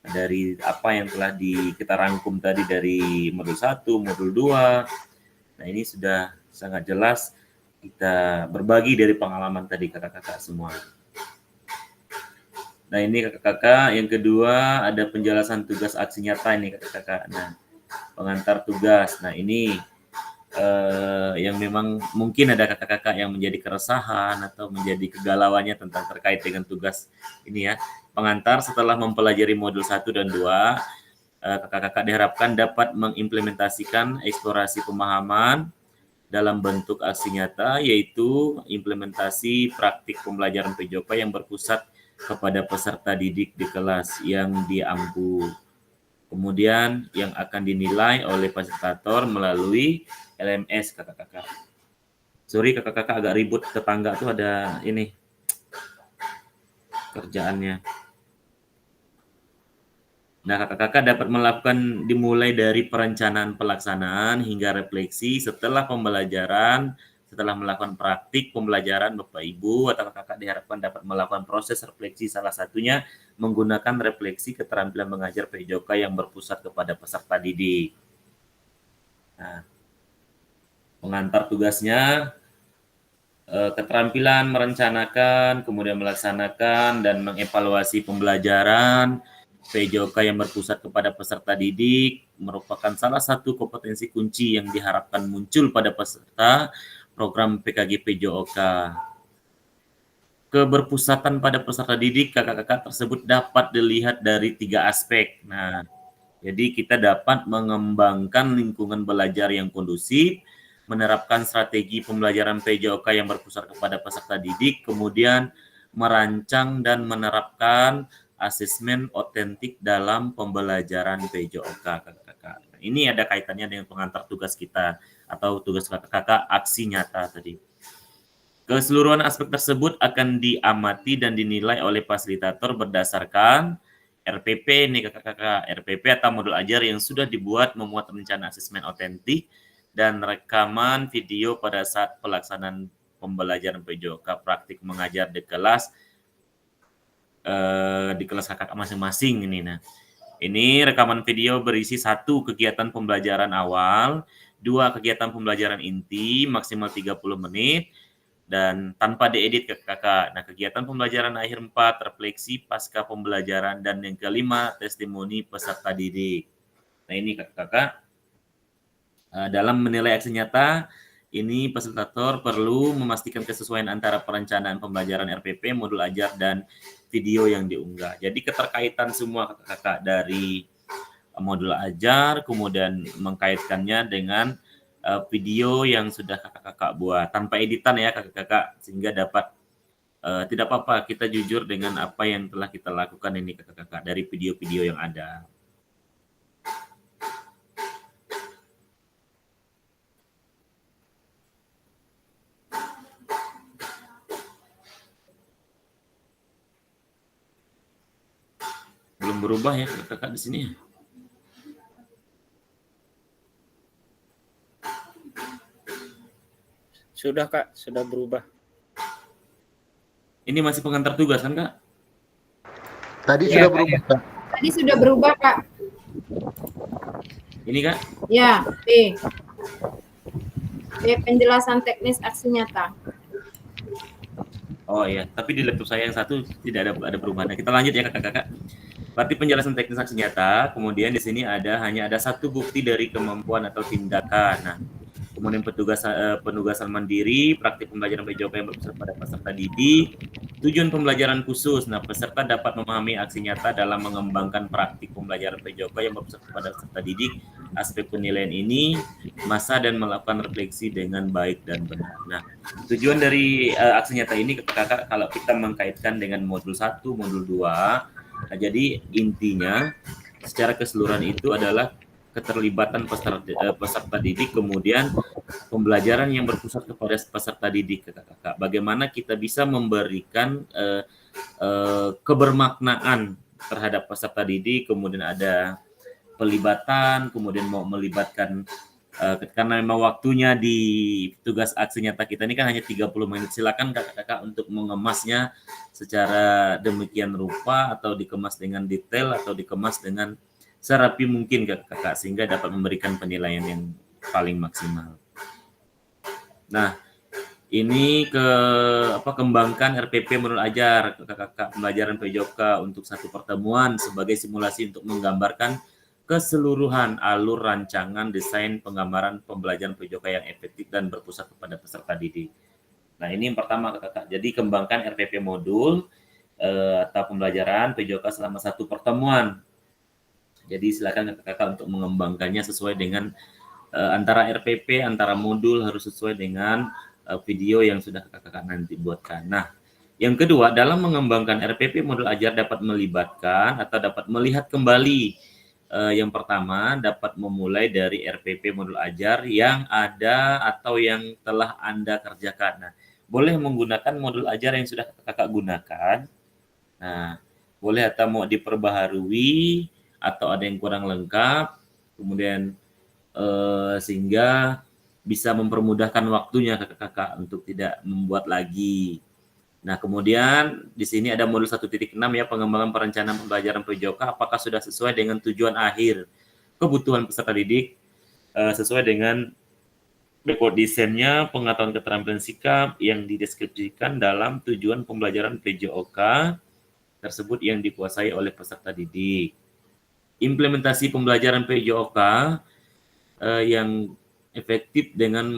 Dari apa yang telah kita rangkum tadi dari modul 1, modul 2. Nah, ini sudah sangat jelas kita berbagi dari pengalaman tadi Kakak-kakak semua. Nah, ini Kakak-kakak yang kedua ada penjelasan tugas aksi nyata ini Kakak-kakak. Nah, pengantar tugas. Nah, ini yang memang mungkin ada kakak-kakak yang menjadi keresahan atau menjadi kegalauannya tentang terkait dengan tugas ini ya. Pengantar setelah mempelajari modul 1 dan 2, kakak-kakak diharapkan dapat mengimplementasikan eksplorasi pemahaman dalam bentuk aksi nyata, yaitu implementasi praktik pembelajaran PJOK yang berpusat kepada peserta didik di kelas yang diampu. kemudian yang akan dinilai oleh fasilitator melalui LMS kakak-kakak. Sorry kakak-kakak agak ribut, tetangga tuh ada ini kerjaannya. Nah, kakak-kakak dapat melakukan dimulai dari perencanaan pelaksanaan hingga refleksi setelah pembelajaran, setelah melakukan praktik pembelajaran Bapak Ibu atau kakak diharapkan dapat melakukan proses refleksi, salah satunya menggunakan refleksi keterampilan mengajar PJOK yang berpusat kepada peserta didik. Nah, pengantar tugasnya keterampilan merencanakan, kemudian melaksanakan dan mengevaluasi pembelajaran PJOK yang berpusat kepada peserta didik merupakan salah satu kompetensi kunci yang diharapkan muncul pada peserta program PKG PJOK. Keberpusatan pada peserta didik kakak-kakak tersebut dapat dilihat dari 3 aspek. Nah, jadi kita dapat mengembangkan lingkungan belajar yang kondusif, menerapkan strategi pembelajaran PJOK yang berpusat kepada peserta didik, kemudian merancang dan menerapkan asesmen otentik dalam pembelajaran PJOK kakak-kakak. Nah, ini ada kaitannya dengan pengantar tugas kita atau tugas kakak-kakak aksi nyata tadi. Keseluruhan aspek tersebut akan diamati dan dinilai oleh fasilitator berdasarkan RPP nih kakak-kakak. RPP atau modul ajar yang sudah dibuat memuat rencana asesmen otentik dan rekaman video pada saat pelaksanaan pembelajaran PJOK praktik mengajar di kelas kakak masing-masing ini. Nah, ini rekaman video berisi 1 kegiatan pembelajaran awal, 2 kegiatan pembelajaran inti maksimal 30 menit dan tanpa diedit kakak. Nah, kegiatan pembelajaran akhir 4 refleksi pasca pembelajaran dan yang kelima testimoni peserta didik. Nah, ini kakak-kakak dalam menilai aksi nyata ini fasilitator perlu memastikan kesesuaian antara perencanaan pembelajaran RPP, modul ajar, dan video yang diunggah. Jadi keterkaitan semua kakak-kakak dari modul ajar, kemudian mengkaitkannya dengan video yang sudah kakak-kakak buat. Tanpa editan ya kakak-kakak, sehingga dapat tidak apa-apa kita jujur dengan apa yang telah kita lakukan ini kakak-kakak dari video-video yang ada. Belum berubah ya kakak di sini ya. Sudah Kak, sudah berubah. Ini masih pengantar tugas kan Kak? Tadi Ya, sudah berubah Kak. Tadi sudah berubah Kak. Ini Kak? Ya, B. Penjelasan teknis aksi nyata. Oh iya, tapi di laptop saya yang satu tidak ada perubahan. Nah, kita lanjut ya kakak-kakak. Berarti penjelasan teknis aksi nyata, kemudian di sini hanya ada 1 bukti dari kemampuan atau tindakan. Nah, kemudian penugasan mandiri, praktik pembelajaran PJOK yang berpusat pada peserta didik, tujuan pembelajaran khusus. Nah, peserta dapat memahami aksi nyata dalam mengembangkan praktik pembelajaran PJOK yang berpusat pada peserta didik, aspek penilaian ini, masa dan melakukan refleksi dengan baik dan benar. Nah, tujuan dari aksi nyata ini kakak kalau kita mengkaitkan dengan modul 1, modul 2, nah, jadi intinya secara keseluruhan itu adalah keterlibatan peserta didik, kemudian pembelajaran yang berpusat kepada peserta didik kakak-kakak. Bagaimana kita bisa memberikan kebermaknaan terhadap peserta didik, kemudian ada pelibatan, kemudian mau melibatkan karena memang waktunya di tugas aksi nyata kita ini kan hanya 30 menit. Silakan kakak-kakak untuk mengemasnya secara demikian rupa atau dikemas dengan detail atau dikemas dengan serapi mungkin kakak-kakak sehingga dapat memberikan penilaian yang paling maksimal. Nah, ini kembangkan RPP modul ajar kakak-kakak pembelajaran PJOK untuk 1 pertemuan sebagai simulasi untuk menggambarkan keseluruhan alur rancangan desain penggambaran pembelajaran PJOK yang efektif dan berpusat kepada peserta didik. Nah, ini yang pertama kakak. Jadi kembangkan RPP modul atau pembelajaran PJOK selama 1 pertemuan. Jadi silakan kakak-kakak untuk mengembangkannya sesuai dengan antara RPP, antara modul harus sesuai dengan video yang sudah kakak-kakak nanti buatkan. Nah, yang kedua, dalam mengembangkan RPP modul ajar dapat melibatkan atau dapat melihat kembali Yang pertama dapat memulai dari RPP modul ajar yang ada atau yang telah Anda kerjakan. Nah, boleh menggunakan modul ajar yang sudah kakak gunakan. Nah, boleh atau mau diperbaharui atau ada yang kurang lengkap, kemudian sehingga bisa mempermudahkan waktunya kakak-kakak untuk tidak membuat lagi. Nah, kemudian di sini ada modul 1.6 ya, pengembangan perencanaan pembelajaran PJOK, apakah sudah sesuai dengan tujuan akhir kebutuhan peserta didik, sesuai dengan backward design-nya, pengetahuan keterampilan sikap yang dideskripsikan dalam tujuan pembelajaran PJOK tersebut yang dikuasai oleh peserta didik. Implementasi pembelajaran PJOK yang efektif dengan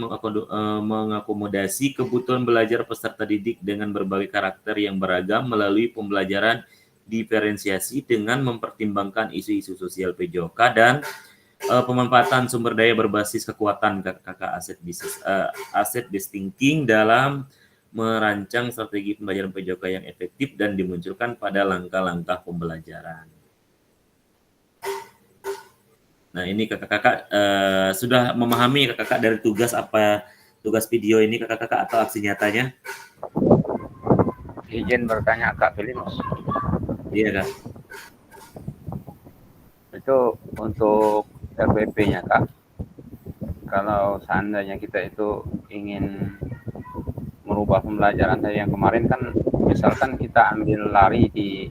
mengakomodasi kebutuhan belajar peserta didik dengan berbagai karakter yang beragam melalui pembelajaran diferensiasi dengan mempertimbangkan isu-isu sosial PJOK dan pemanfaatan sumber daya berbasis kekuatan kakak asset based thinking dalam merancang strategi pembelajaran PJOK yang efektif dan dimunculkan pada langkah-langkah pembelajaran. Nah, ini kakak-kakak sudah memahami kakak-kakak dari tugas video ini kakak-kakak atau aksi nyatanya? Izin bertanya Kak Pelinus. Iya Kak. Itu untuk RPP-nya Kak. Kalau seandainya kita itu ingin merubah pembelajaran tadi yang kemarin kan, misalkan kita ambil lari di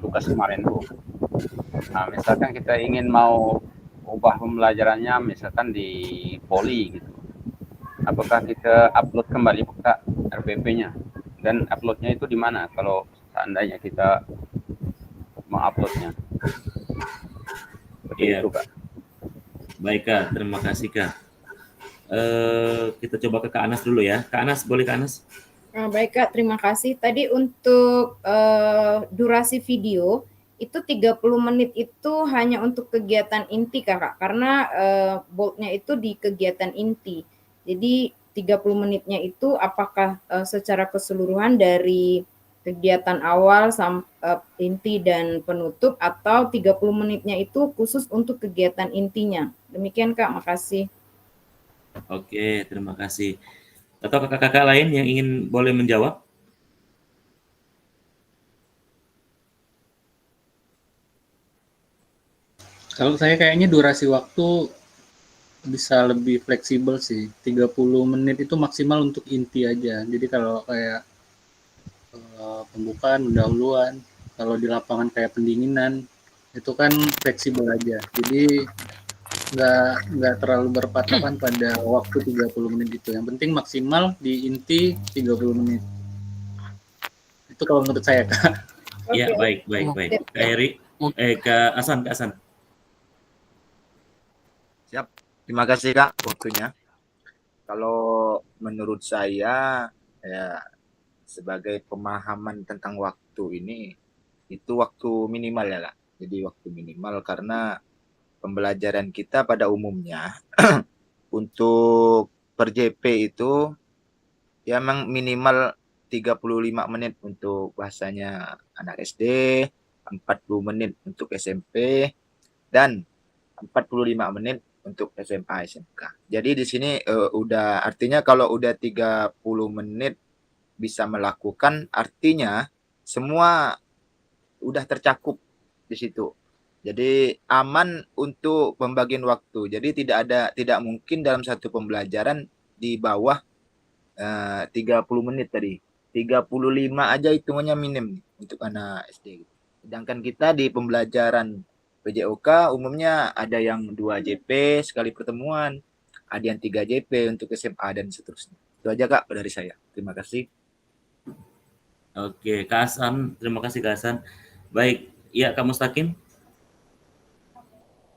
tugas kemarin tuh. Nah, misalkan kita ingin mau ubah pembelajarannya misalkan di poli gitu. Apakah kita upload kembali Kak RPP-nya? Dan uploadnya itu di mana kalau seandainya kita menguploadnya? Iya Kak. Baik Kak, terima kasih Kak. Kita coba ke Kak Anas dulu ya. Kak Anas, boleh Kak Anas? Baik Kak, terima kasih. Tadi untuk durasi video itu 30 menit itu hanya untuk kegiatan inti Kakak, karena boldnya itu di kegiatan inti. Jadi 30 menitnya itu apakah secara keseluruhan dari kegiatan awal sampai inti dan penutup, atau 30 menitnya itu khusus untuk kegiatan intinya. Demikian Kak, makasih. Oke, terima kasih. Atau kakak-kakak lain yang ingin boleh menjawab? Kalau saya kayaknya durasi waktu bisa lebih fleksibel sih. 30 menit itu maksimal untuk inti aja. Jadi kalau kayak pembukaan, pendahuluan, kalau di lapangan kayak pendinginan, itu kan fleksibel aja. Jadi nggak terlalu berpatokan pada waktu 30 menit itu. Yang penting maksimal di inti 30 menit. Itu kalau menurut saya, Kak. Iya, baik. Kak Eri, Kak Hasan. Siap. Terima kasih Kak waktunya. Kalau menurut saya ya sebagai pemahaman tentang waktu ini itu waktu minimal ya Kak. Jadi waktu minimal karena pembelajaran kita pada umumnya untuk per JP itu ya memang minimal 35 menit untuk bahasanya anak SD, 40 menit untuk SMP, dan 45 menit untuk SMA SMK. Jadi di sini udah artinya kalau udah 30 menit bisa melakukan, artinya semua udah tercakup di situ. Jadi aman untuk pembagian waktu. Jadi tidak mungkin dalam satu pembelajaran di bawah 30 menit tadi. 35 aja hitungannya minim untuk anak SD. Sedangkan kita di pembelajaran PJOK umumnya ada yang 2 JP sekali pertemuan, ada yang 3 JP untuk SMA dan seterusnya. Itu aja Kak dari saya. Terima kasih. Oke, Kak Hasan, terima kasih Kak Hasan. Baik, ya Kak Mustaqim.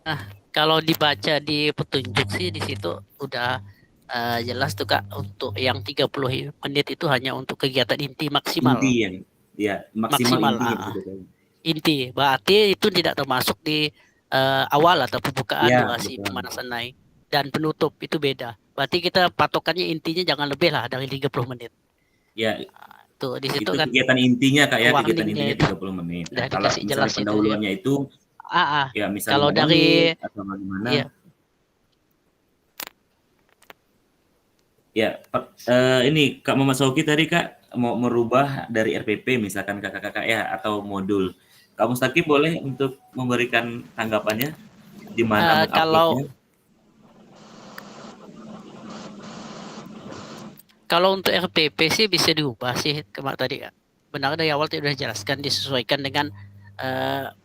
Nah, kalau dibaca di petunjuk sih di situ udah jelas tuh Kak, untuk yang 30 menit itu hanya untuk kegiatan inti maksimal. Inti yang ya maksimal inti. Berarti itu tidak termasuk di awal atau pembukaan, ya, durasi pemanasan naik dan penutup itu beda. Berarti kita patokannya intinya jangan lebih lah dari 30 menit. Ya. Tuh di situ itu kan kegiatan intinya Kak ya, kegiatan intinya 30 menit. Nah, kalau misalnya pendahuluannya itu Ya misal Kalau 5 dari menit atau bagaimana? iya. Ya, ini Kak Muhammad Sauki tadi Kak mau merubah dari RPP misalkan kakak-kakak ya atau modul. Kak Mustaqim boleh untuk memberikan tanggapannya di mana Kalau untuk RPP sih bisa diubah sih tadi Kak. Benar dari awal sudah jelaskan disesuaikan dengan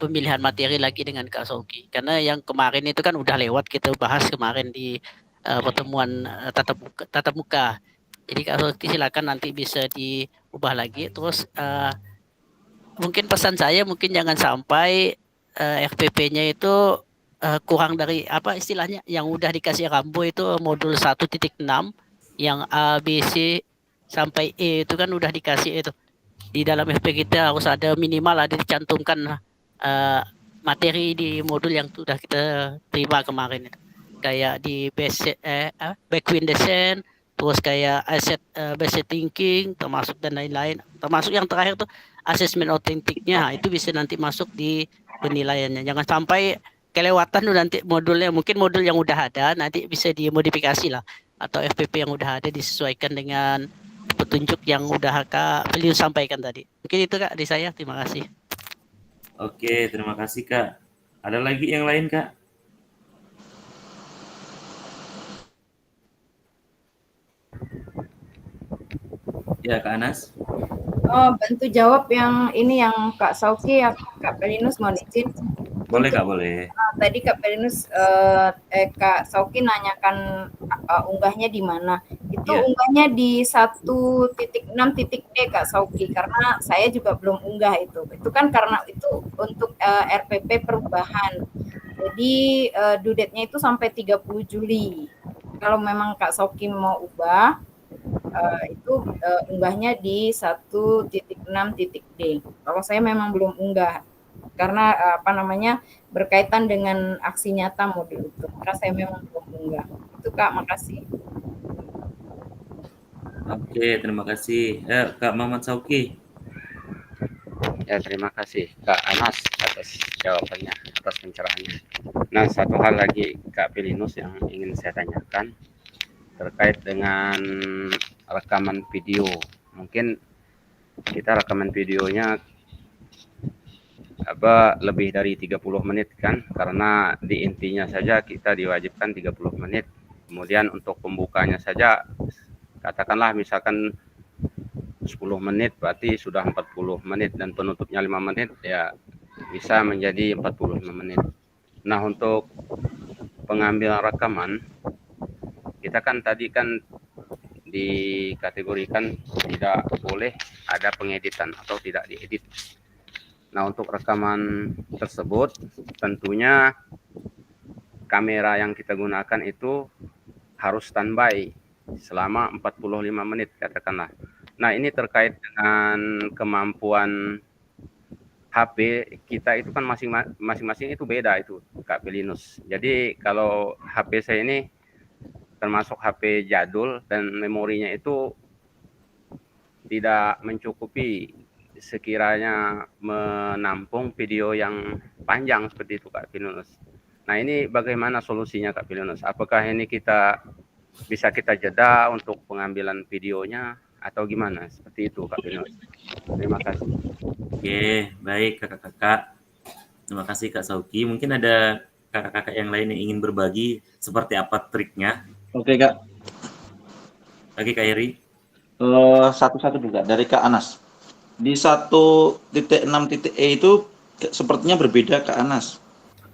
pemilihan materi lagi dengan Kak Sauki. Karena yang kemarin itu kan udah lewat kita bahas kemarin di pertemuan tatap muka. Jadi Kak Sauki silakan nanti bisa diubah lagi. Terus mungkin pesan saya mungkin jangan sampai RPP-nya itu kurang dari apa istilahnya yang udah dikasih Rambo itu modul 1.6 yang A, B, C sampai E itu kan udah dikasih itu. Di dalam FP kita harus ada minimal ada dicantumkan materi di modul yang sudah kita terima kemarin itu. Kayak di backward descent, terus kayak asset based thinking, termasuk dan lain-lain. Termasuk yang terakhir tuh assessment autentiknya, itu bisa nanti masuk di penilaiannya. Jangan sampai kelewatan tuh nanti modulnya, mungkin modul yang udah ada nanti bisa dimodifikasi lah, atau FPP yang udah ada disesuaikan dengan petunjuk yang udah Kak Felius sampaikan tadi. Mungkin itu Kak dari saya, terima kasih. Oke, terima kasih Kak. Ada lagi yang lain Kak? Ya Kak Anas. Bantu jawab yang ini yang Kak Sauki ya Kak Pelinus, mohon izin. Boleh Kak, boleh. Tadi Kak Pelinus Kak Sauki nanyakan unggahnya di mana. Itu unggahnya di 1.6.d Kak Sauki, karena saya juga belum unggah itu. Itu kan karena itu untuk RPP perubahan. Jadi due date-nya itu sampai 30 Juli. Kalau memang Kak Sauki mau ubah itu unggahnya di 1.6.d. Kalau saya memang belum unggah karena berkaitan dengan aksi nyata modul itu. Karena saya memang belum unggah. Itu Kak, makasih. Oke, terima kasih. Kak Muhammad Sauki. Ya, terima kasih Kak Anas atas jawabannya, atas pencerahannya. Nah, satu hal lagi Kak Pelinus yang ingin saya tanyakan terkait dengan rekaman video. Mungkin kita rekaman videonya lebih dari 30 menit kan, karena di intinya saja kita diwajibkan 30 menit. Kemudian untuk pembukanya saja katakanlah misalkan 10 menit berarti sudah 40 menit dan penutupnya 5 menit ya bisa menjadi 45 menit. Nah, untuk pengambilan rekaman kita kan tadi kan dikategorikan tidak boleh ada pengeditan atau tidak diedit. Nah, untuk rekaman tersebut tentunya kamera yang kita gunakan itu harus standby selama 45 menit katakanlah. Nah, ini terkait dengan kemampuan HP kita itu kan masing-masing itu beda itu Kak Pelinus. Jadi kalau HP saya ini termasuk HP jadul dan memorinya itu tidak mencukupi sekiranya menampung video yang panjang seperti itu Kak Pelinus. Nah, ini bagaimana solusinya Kak Pelinus? Apakah ini bisa kita jeda untuk pengambilan videonya atau gimana? Seperti itu Kak Pelinus. Terima kasih. Oke, baik kakak-kakak. Terima kasih Kak Sauki. Mungkin ada kakak-kakak yang lain yang ingin berbagi seperti apa triknya. Oke Kak. Lagi Kak Eri. Satu-satu juga dari Kak Anas. Di 1.6.e itu sepertinya berbeda Kak Anas.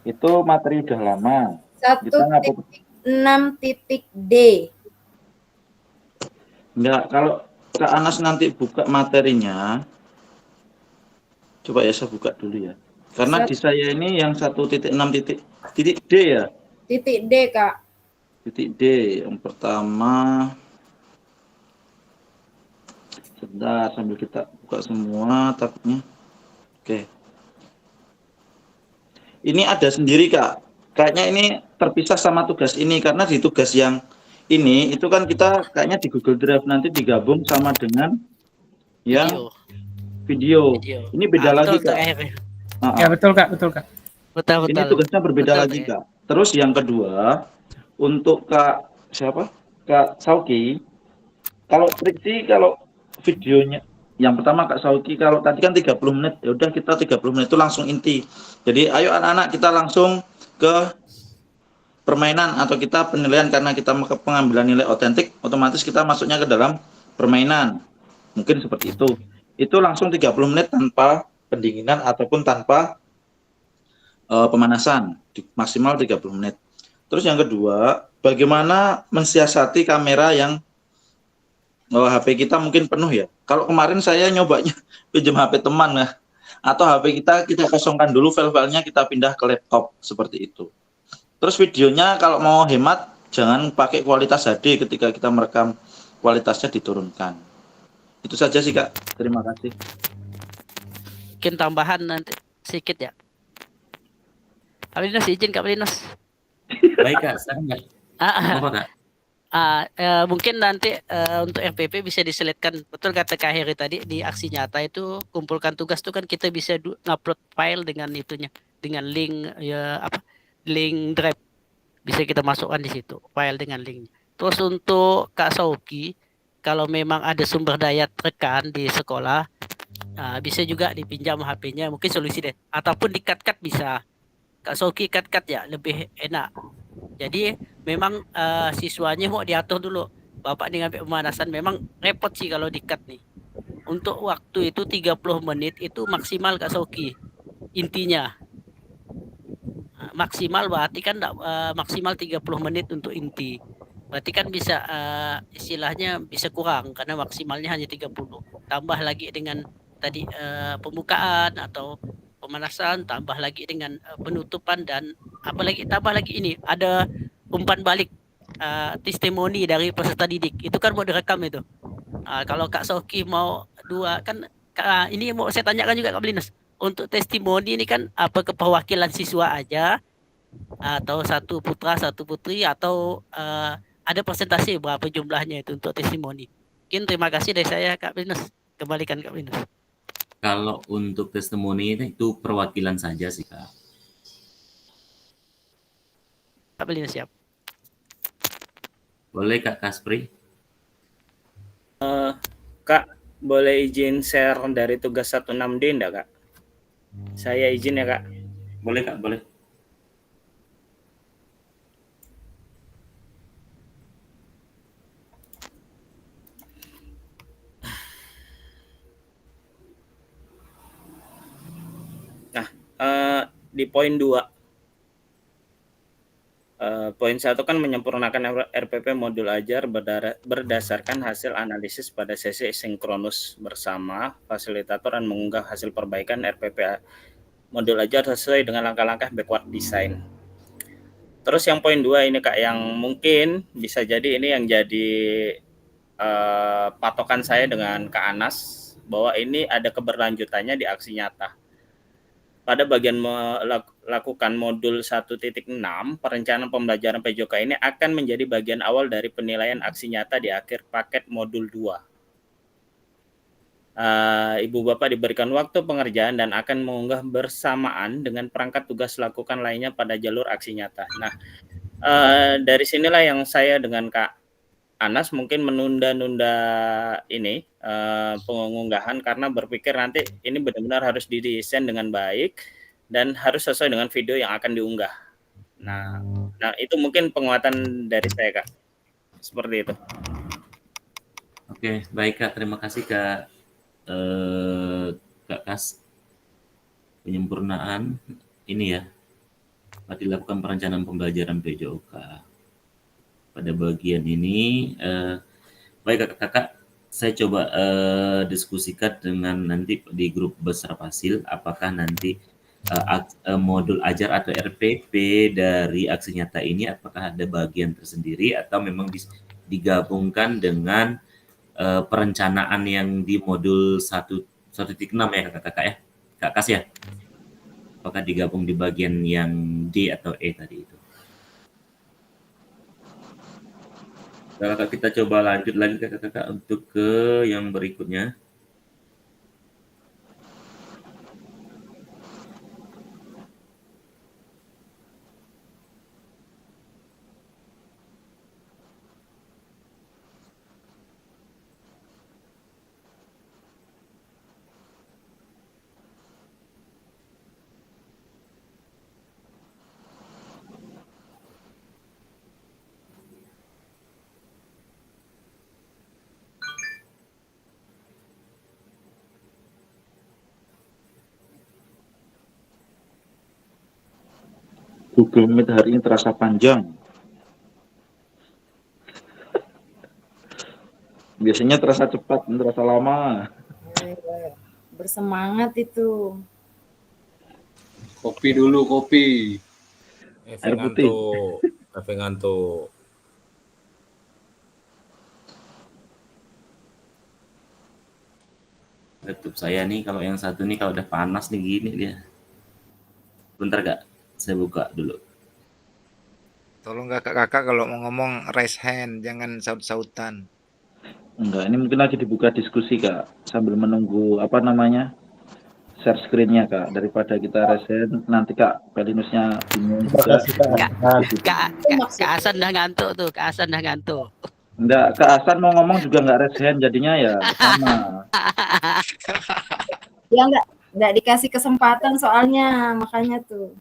Itu materi udah lama. 1.6.d. Enggak, kalau Kak Anas nanti buka materinya, coba ya saya buka dulu ya. Karena di saya ini yang 1.6.d ya. Titik D Kak. Titik D yang pertama. Sebentar sambil kita buka semua tabnya. Oke. Ini ada sendiri Kak. Kayaknya ini terpisah sama tugas ini karena di tugas yang ini itu kan kita kayaknya di Google Drive nanti digabung sama dengan yang video. Ini beda lagi Kak. Ya betul Kak, betul Kak. Betul, Ini betul. tugasnya berbeda Betul, lagi, Teh. Kak. Terus yang kedua, untuk Kak siapa? Kak Sauki, kalau skripsi, kalau videonya, yang pertama Kak Sauki, kalau tadi kan 30 menit, ya udah kita 30 menit itu langsung inti. Jadi ayo anak-anak kita langsung ke permainan atau kita penilaian karena kita pengambilan nilai otentik, otomatis kita masuknya ke dalam permainan. Mungkin seperti itu. Itu langsung 30 menit tanpa pendinginan ataupun tanpa pemanasan, maksimal 30 menit. Terus yang kedua, bagaimana mensiasati kamera yang HP kita mungkin penuh ya. Kalau kemarin saya nyobanya pinjam HP teman ya, atau HP kita kosongkan dulu, file-filenya kita pindah ke laptop seperti itu. Terus videonya kalau mau hemat jangan pakai kualitas HD ketika kita merekam, kualitasnya diturunkan. Itu saja sih Kak. Terima kasih. Mungkin tambahan nanti sedikit ya. Kak Linus izin Kak Linus. Baik Kak, sangat. Apa Kak? Mungkin nanti untuk RPP bisa diselitkan, betul kata Kak Heri tadi, di aksi nyata itu kumpulkan tugas itu kan kita bisa ngupload file dengan itunya, dengan link ya apa, link drive bisa kita masukkan di situ file dengan linknya. Terus untuk Kak Sauki, kalau memang ada sumber daya rekan di sekolah, bisa juga dipinjam HP-nya, mungkin solusi deh, ataupun di cut bisa. Kak Sauki cut ya lebih enak. Jadi memang siswanya mau diatur dulu. Bapak dengan pemanasan memang repot sih kalau di-cut nih. Untuk waktu itu 30 menit itu maksimal Kak Sauki. Intinya. Maksimal berarti kan maksimal 30 menit untuk inti. Berarti kan bisa istilahnya bisa kurang karena maksimalnya hanya 30. Tambah lagi dengan tadi pembukaan atau pemanasan, tambah lagi dengan penutupan, dan apalagi tambah lagi ini ada umpan balik testimoni dari peserta didik. Itu kan mau direkam itu. Kalau Kak Sauki mau dua kan ini mau saya tanyakan juga Kak Linus. Untuk testimoni ini kan apa keperwakilan siswa aja atau satu putra satu putri atau ada persentase berapa jumlahnya itu untuk testimoni. Mungkin terima kasih dari saya Kak Linus. Kembalikan Kak Linus. Kalau untuk testimoni itu perwakilan saja sih Kak. Kak Linus siap. Boleh Kak Kaspri? Kak, boleh izin share dari tugas 16D enggak Kak? Saya izin ya Kak. Boleh Kak, boleh. Di poin 2. Poin 1 kan menyempurnakan RPP modul ajar berdasarkan hasil analisis pada sesi sinkronus bersama fasilitator dan mengunggah hasil perbaikan RPP modul ajar sesuai dengan langkah-langkah backward design. Terus yang poin 2 ini Kak, yang mungkin bisa jadi ini yang jadi patokan saya dengan Kak Anas, bahwa ini ada keberlanjutannya di aksi nyata. Pada bagian melakukan modul 1.6, perencanaan pembelajaran PJOK ini akan menjadi bagian awal dari penilaian aksi nyata di akhir paket modul 2. Ibu Bapak diberikan waktu pengerjaan dan akan mengunggah bersamaan dengan perangkat tugas lakukan lainnya pada jalur aksi nyata. Nah, dari sinilah yang saya dengan Kak Anas mungkin menunda-nunda ini pengunggahan karena berpikir nanti ini benar-benar harus didesain dengan baik dan harus sesuai dengan video yang akan diunggah. Nah itu mungkin penguatan dari saya Kak. Seperti itu. Oke, baik Kak. Terima kasih Kak Kak Kas. Penyempurnaan ini ya, dilakukan perencanaan pembelajaran PJOK. Pada bagian ini, baik kakak-kakak, saya coba diskusikan dengan nanti di grup besar Fasil, apakah nanti modul ajar atau RPP dari aksi nyata ini apakah ada bagian tersendiri atau memang digabungkan dengan perencanaan yang di modul 1.6 ya kakak-kakak ya, Kak Kas ya? Apakah digabung di bagian yang D atau E tadi itu? Kakak, kita coba lanjut lagi kakak-kakak untuk ke yang berikutnya. Google Meet hari ini terasa panjang. Biasanya terasa cepat, terasa lama. Bersemangat itu. Kopi dulu, kopi. Air putih. Kafe ngantuk. Laptop saya nih, kalau yang satu nih kalau udah panas nih gini dia. Bentar Kak, saya buka dulu. Tolong kakak-kakak kalau mau ngomong raise hand, jangan saut-sautan. Enggak, ini mungkin lagi dibuka diskusi Kak, sambil menunggu apa namanya share screen-nya Kak, daripada kita resen nanti Kak Pelinusnya bingung juga. Kak Hasan dah ngantuk tuh, Kak Hasan dah ngantuk. Enggak, Kak Hasan mau ngomong juga enggak resen, jadinya ya sama. Ya enggak dikasih kesempatan soalnya, makanya tuh.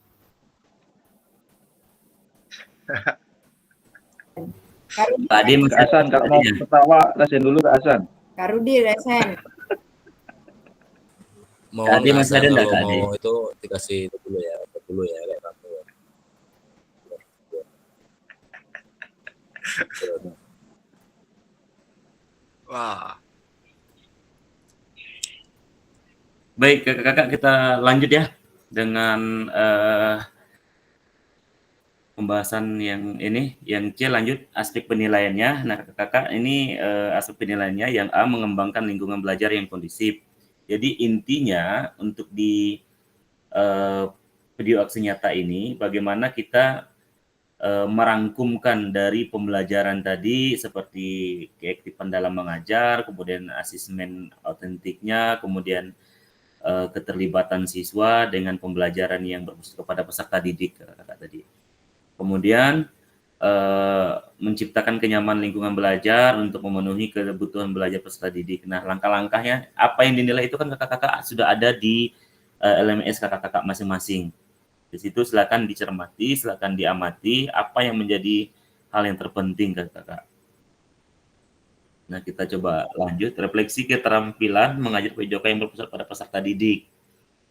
Tadi Kak Hasan kalau mau ketawa resen dulu Kak Hasan. Kak Rudi resen. Mohon Tadi Kak masih Hasan ada enggak, kalau Kak, mau Adi? itu dikasih itu dulu ya, kayak kamu. Wah. Baik, kakak-kakak kita lanjut ya dengan pembahasan yang ini, yang C lanjut aspek penilaiannya. Nah, kakak-kakak ini aspek penilaiannya yang A mengembangkan lingkungan belajar yang kondusif. Jadi intinya untuk di video aksi nyata ini bagaimana kita merangkumkan dari pembelajaran tadi seperti keaktifan dalam mengajar, kemudian asesmen autentiknya, kemudian keterlibatan siswa dengan pembelajaran yang berfokus kepada peserta didik kakak tadi. Kemudian menciptakan kenyamanan lingkungan belajar untuk memenuhi kebutuhan belajar peserta didik. Nah, langkah-langkahnya apa yang dinilai itu kan kakak-kakak sudah ada di LMS kakak-kakak masing-masing. Di situ silakan dicermati, silakan diamati apa yang menjadi hal yang terpenting kakak-kakak. Nah, kita coba lanjut refleksi keterampilan mengajar PJOK yang berpusat pada peserta didik.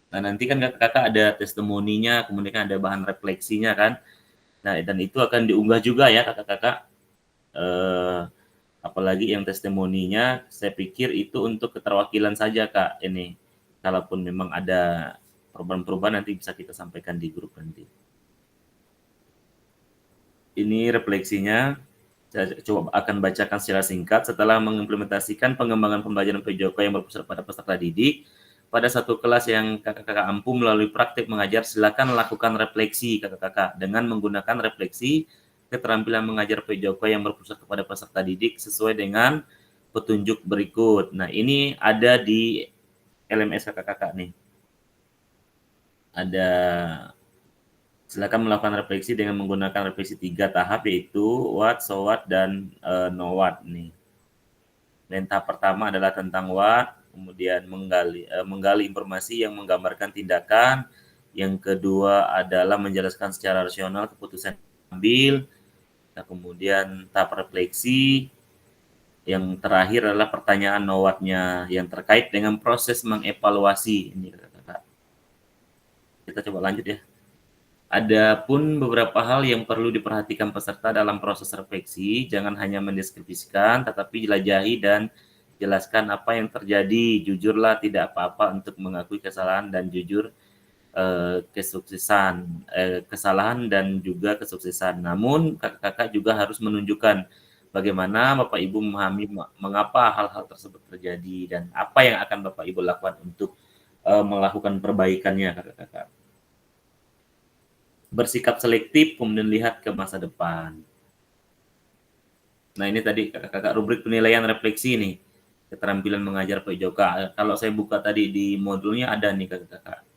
Nah, nanti kan kakak-kakak ada testimoninya, kemudian ada bahan refleksinya kan. Nah, dan itu akan diunggah juga ya kakak-kakak. Apalagi yang testimoninya, saya pikir itu untuk keterwakilan saja Kak ini. Kalaupun memang ada perubahan-perubahan nanti bisa kita sampaikan di grup nanti. Ini refleksinya. Saya coba akan bacakan secara singkat. Setelah mengimplementasikan pengembangan pembelajaran PJOK yang berpusat pada peserta didik, pada satu kelas yang kakak-kakak ampuh melalui praktik mengajar, silakan lakukan refleksi kakak-kakak dengan menggunakan refleksi keterampilan mengajar PJOK yang berpusat kepada peserta didik sesuai dengan petunjuk berikut. Nah, ini ada di LMS kakak-kakak nih. Ada silakan melakukan refleksi dengan menggunakan refleksi 3 tahap yaitu what, so what, dan no what nih. Dan tahap pertama adalah tentang what, kemudian menggali informasi yang menggambarkan tindakan. Yang kedua adalah menjelaskan secara rasional keputusan yang ambil. Nah, kemudian tahap refleksi. Yang terakhir adalah pertanyaan no what-nya yang terkait dengan proses mengevaluasi. Ini kakak-kakak. Kita coba lanjut ya. Adapun beberapa hal yang perlu diperhatikan peserta dalam proses refleksi, jangan hanya mendeskripsikan, tetapi jelajahi dan jelaskan apa yang terjadi. Jujurlah, tidak apa-apa untuk mengakui kesalahan dan jujur kesalahan dan juga kesuksesan. Namun kakak-kakak juga harus menunjukkan bagaimana Bapak Ibu memahami mengapa hal-hal tersebut terjadi dan apa yang akan Bapak Ibu lakukan untuk melakukan perbaikannya kakak-kakak. Bersikap selektif, kemudian lihat ke masa depan. Nah, ini tadi kakak-kakak rubrik penilaian refleksi nih, keterampilan mengajar PJOK. Kalau saya buka tadi di modulnya ada nih kakak-kakak.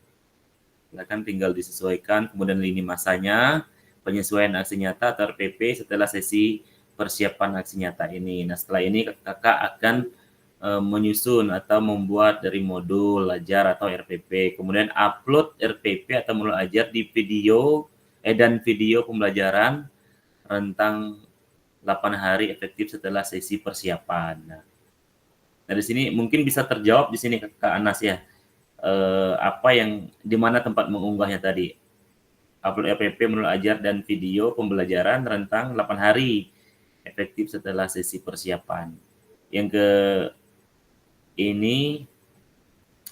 Silakan tinggal disesuaikan, kemudian lini masanya, penyesuaian aksi nyata atau RPP setelah sesi persiapan aksi nyata ini. Nah, setelah ini kakak-kakak akan menyusun atau membuat dari modul ajar atau RPP, kemudian upload RPP atau modul ajar di video dan video pembelajaran rentang 8 hari efektif setelah sesi persiapan. Nah, dari sini mungkin bisa terjawab di sini Kak Anas ya, apa yang di mana tempat mengunggahnya tadi. upload RPP modul ajar dan video pembelajaran rentang 8 hari efektif setelah sesi persiapan. Ini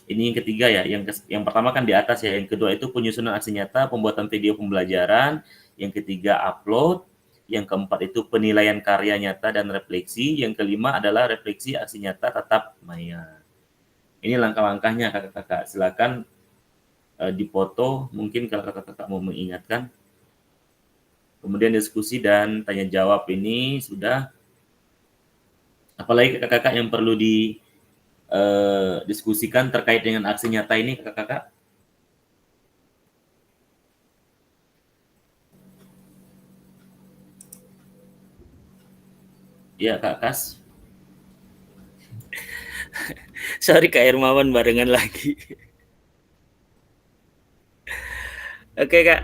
yang ketiga ya. Yang pertama kan di atas ya. Yang kedua itu penyusunan aksi nyata, pembuatan video pembelajaran. Yang ketiga upload. Yang keempat itu penilaian karya nyata dan refleksi. Yang kelima adalah refleksi aksi nyata tatap maya. Ini langkah-langkahnya kakak-kakak. Silakan dipoto, mungkin kalau kakak-kakak mau mengingatkan. Kemudian diskusi dan tanya jawab ini sudah. Apalagi kakak-kakak yang perlu diskusikan terkait dengan aksi nyata ini kakak-kakak? Ya Kak Kas. Sorry Kak Hermawan barengan lagi. Oke Kak,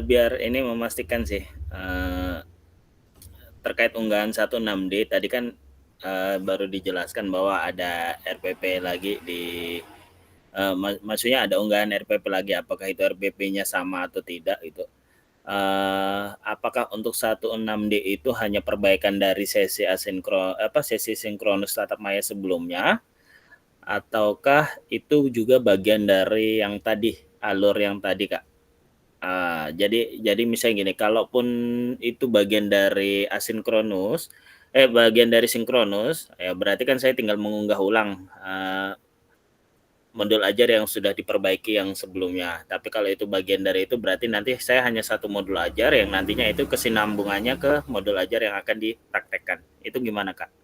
biar ini memastikan sih terkait unggahan 16D tadi kan baru dijelaskan bahwa ada RPP lagi di maksudnya ada unggahan RPP lagi, apakah itu RPP-nya sama atau tidak itu. Apakah untuk 16D itu hanya perbaikan dari sesi sinkronus tatap maya sebelumnya, ataukah itu juga bagian dari yang tadi, alur yang tadi Kak? Jadi misalnya gini, kalaupun itu bagian dari asinkronus, bagian dari sinkronus, ya berarti kan saya tinggal mengunggah ulang modul ajar yang sudah diperbaiki yang sebelumnya. Tapi kalau itu bagian dari itu, berarti nanti saya hanya satu modul ajar yang nantinya itu kesinambungannya ke modul ajar yang akan dipraktekkan. Itu gimana Kak?